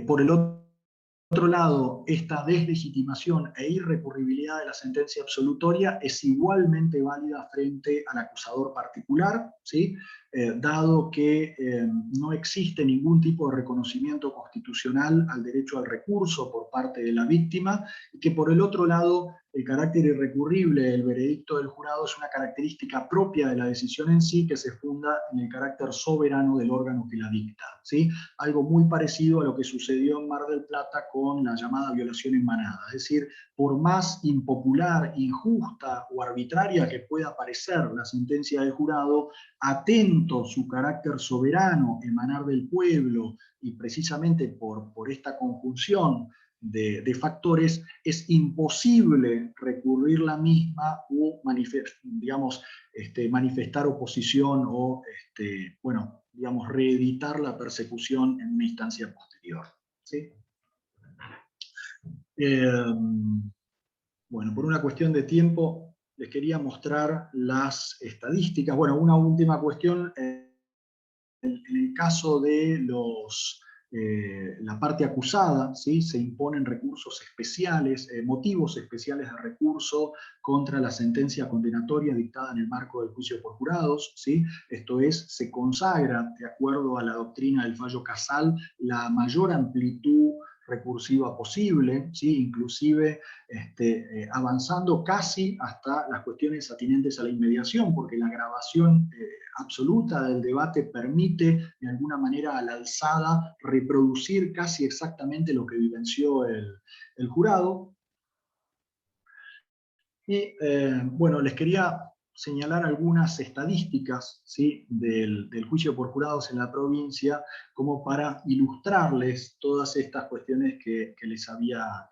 Por el otro lado, esta deslegitimación e irrecurribilidad de la sentencia absolutoria es igualmente válida frente al acusador particular, ¿sí? Dado que no existe ningún tipo de reconocimiento constitucional al derecho al recurso por parte de la víctima, y que por el otro lado, el carácter irrecurrible del veredicto del jurado es una característica propia de la decisión en sí, que se funda en el carácter soberano del órgano que la dicta, ¿sí? Algo muy parecido a lo que sucedió en Mar del Plata con la llamada violación en manada. Es decir, por más impopular, injusta o arbitraria que pueda parecer la sentencia del jurado, atento su carácter soberano, emanar del pueblo, y precisamente por esta conjunción de factores, es imposible recurrir la misma o manifestar oposición o bueno, digamos, reeditar la persecución en una instancia posterior, ¿sí? Bueno, por una cuestión de tiempo, les quería mostrar las estadísticas. Bueno, una última cuestión, en el caso de la parte acusada, ¿sí? Se imponen recursos especiales, motivos especiales de recurso contra la sentencia condenatoria dictada en el marco del juicio por jurados, ¿sí? Esto es, se consagra, de acuerdo a la doctrina del fallo Casal, la mayor amplitud recursiva posible, ¿sí? Inclusive avanzando casi hasta las cuestiones atinentes a la inmediación, porque la grabación absoluta del debate permite de alguna manera a la alzada reproducir casi exactamente lo que vivenció el jurado. Y bueno, les quería señalar algunas estadísticas, ¿sí? del juicio por jurados en la provincia, como para ilustrarles todas estas cuestiones que les había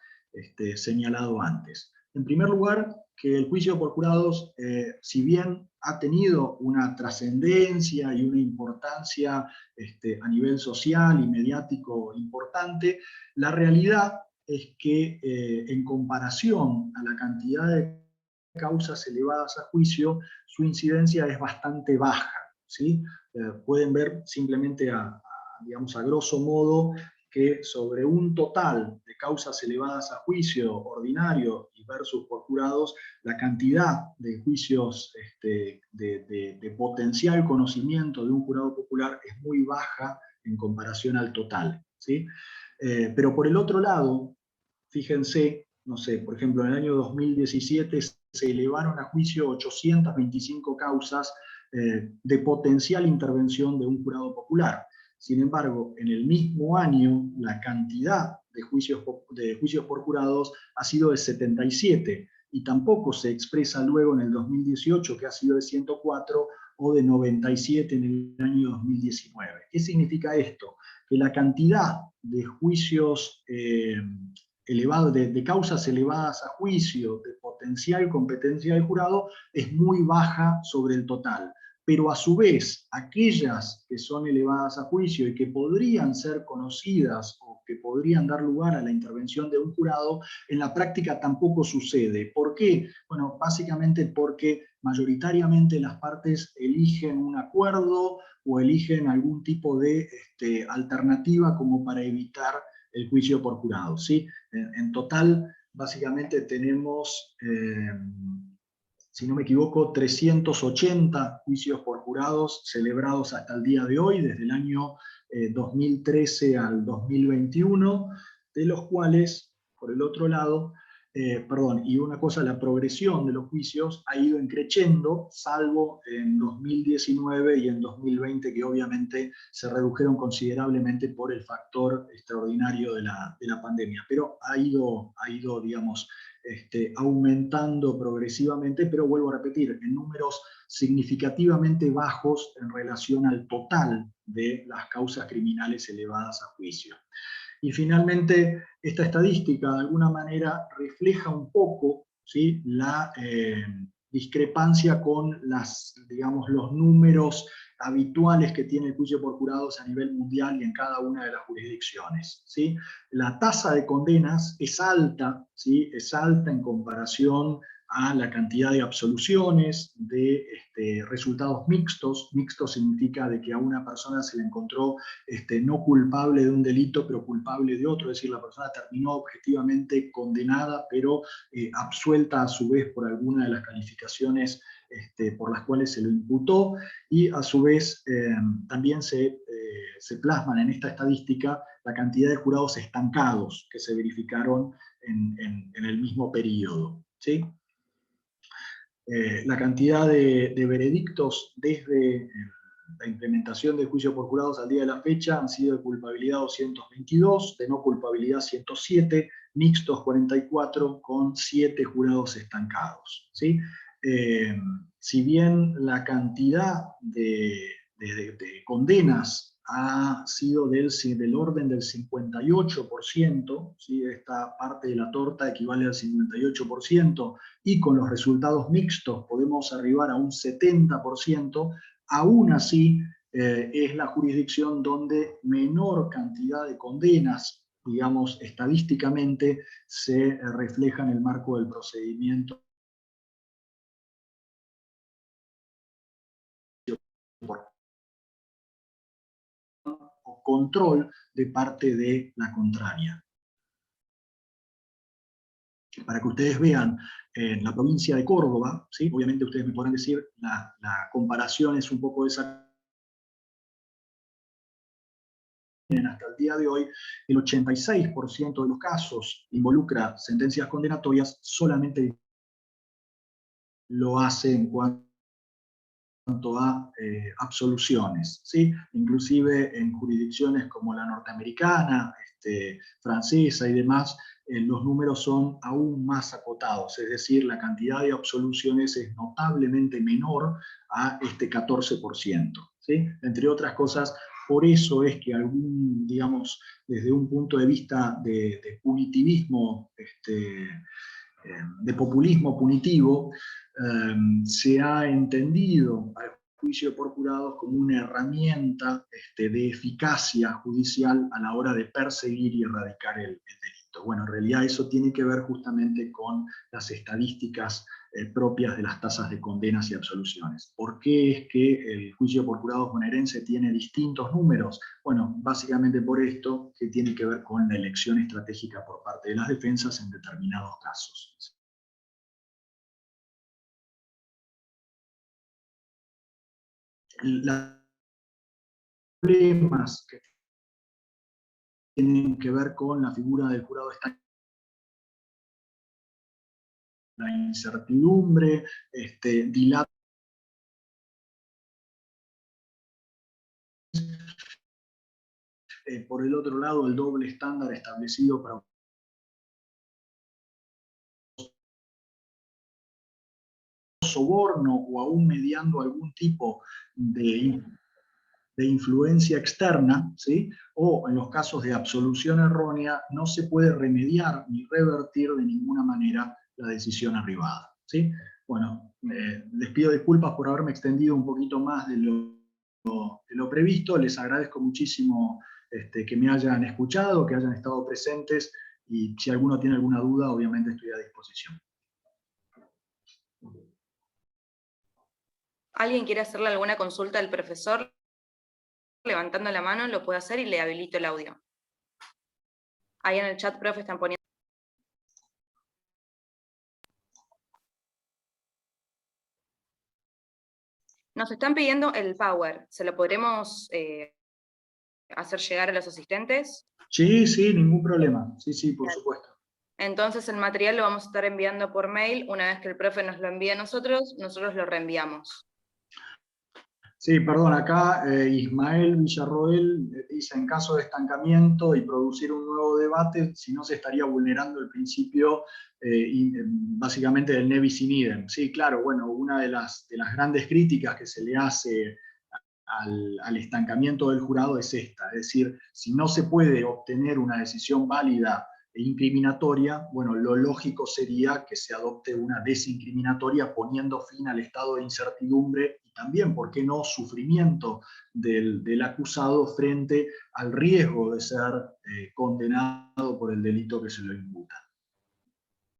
señalado antes. En primer lugar, que el juicio por jurados, si bien ha tenido una trascendencia y una importancia a nivel social y mediático importante, la realidad es que en comparación a la cantidad de causas elevadas a juicio, su incidencia es bastante baja, ¿sí? Pueden ver simplemente digamos, a grosso modo, que sobre un total de causas elevadas a juicio ordinario y versus por jurados, la cantidad de juicios de potencial conocimiento de un jurado popular es muy baja en comparación al total, ¿sí? Pero por el otro lado, fíjense, no sé, por ejemplo, en el año 2017 se elevaron a juicio 825 causas de potencial intervención de un jurado popular. Sin embargo, en el mismo año, la cantidad de juicios por jurados ha sido de 77, y tampoco se expresa luego en el 2018, que ha sido de 104, o de 97 en el año 2019. ¿Qué significa esto? Que la cantidad de juicios de causas elevadas a juicio, de potencial competencia del jurado, es muy baja sobre el total. Pero a su vez, aquellas que son elevadas a juicio y que podrían ser conocidas o que podrían dar lugar a la intervención de un jurado, en la práctica tampoco sucede. ¿Por qué? Bueno, básicamente porque mayoritariamente las partes eligen un acuerdo o eligen algún tipo de alternativa como para evitar el juicio por jurado, ¿sí? En total, básicamente tenemos, si no me equivoco, 380 juicios por jurados celebrados hasta el día de hoy, desde el año 2013 al 2021, de los cuales, por el otro lado, y una cosa, la progresión de los juicios ha ido increciendo, salvo en 2019 y en 2020, que obviamente se redujeron considerablemente por el factor extraordinario de la pandemia. Pero ha ido digamos, aumentando progresivamente, pero vuelvo a repetir, en números significativamente bajos en relación al total de las causas criminales elevadas a juicio. Y finalmente, esta estadística de alguna manera refleja un poco, ¿sí?, la discrepancia con digamos, los números habituales que tiene el juicio por jurados a nivel mundial y en cada una de las jurisdicciones, ¿sí? La tasa de condenas es alta, ¿sí?, es alta en comparación a la cantidad de absoluciones, de resultados mixtos. Mixto significa de que a una persona se le encontró no culpable de un delito, pero culpable de otro, es decir, la persona terminó objetivamente condenada, pero absuelta a su vez por alguna de las calificaciones por las cuales se lo imputó, y a su vez también se plasman en esta estadística la cantidad de jurados estancados que se verificaron en el mismo periodo, ¿sí? La cantidad de veredictos desde la implementación del juicio por jurados al día de la fecha han sido de culpabilidad 222, de no culpabilidad 107, mixtos 44, con 7 jurados estancados, ¿sí? Si bien la cantidad de condenas ha sido del orden del 58%, ¿sí?, esta parte de la torta equivale al 58%, y con los resultados mixtos podemos arribar a un 70%, aún así es la jurisdicción donde menor cantidad de condenas, digamos, estadísticamente, se refleja en el marco del procedimiento por o control de parte de la contraria. Para que ustedes vean, en la provincia de Córdoba, ¿sí?, obviamente ustedes me podrán decir, la comparación es un poco esa. Hasta el día de hoy, el 86% de los casos involucra sentencias condenatorias, solamente lo hace en cuanto a absoluciones, ¿sí? Inclusive en jurisdicciones como la norteamericana, francesa y demás, los números son aún más acotados, es decir, la cantidad de absoluciones es notablemente menor a este 14%, ¿sí? Entre otras cosas, por eso es que digamos, desde un punto de vista de punitivismo, de populismo punitivo, se ha entendido al juicio por jurados como una herramienta de eficacia judicial a la hora de perseguir y erradicar el delito. Bueno, en realidad eso tiene que ver justamente con las estadísticas propias de las tasas de condenas y absoluciones. ¿Por qué es que el juicio por jurados bonaerense tiene distintos números? Bueno, básicamente por esto, que tiene que ver con la elección estratégica por parte de las defensas en determinados casos. Los problemas que tienen que ver con la figura del jurado están la incertidumbre, dilata por el otro lado el doble estándar establecido para soborno o aún mediando algún tipo de influencia externa, ¿sí?, o en los casos de absolución errónea, no se puede remediar ni revertir de ninguna manera la decisión arribada, ¿sí? Bueno, les pido disculpas por haberme extendido un poquito más de lo previsto, les agradezco muchísimo que me hayan escuchado, que hayan estado presentes, y si alguno tiene alguna duda, obviamente estoy a disposición. ¿Alguien quiere hacerle alguna consulta al profesor? Levantando la mano lo puede hacer y le habilito el audio. Ahí en el chat, profe, están poniendo. Nos están pidiendo el power. ¿Se lo podremos hacer llegar a los asistentes? Sí, sí, ningún problema. Sí, sí, por supuesto. Entonces el material lo vamos a estar enviando por mail. Una vez que el profe nos lo envíe a nosotros lo reenviamos. Sí, perdón, acá Ismael Villarroel dice, en caso de estancamiento y producir un nuevo debate, si no se estaría vulnerando el principio básicamente del ne bis in idem. Sí, claro, bueno, una de las grandes críticas que se le hace al estancamiento del jurado es esta, es decir, si no se puede obtener una decisión válida e incriminatoria, bueno, lo lógico sería que se adopte una desincriminatoria poniendo fin al estado de incertidumbre y también, ¿por qué no?, sufrimiento del acusado frente al riesgo de ser condenado por el delito que se lo imputa.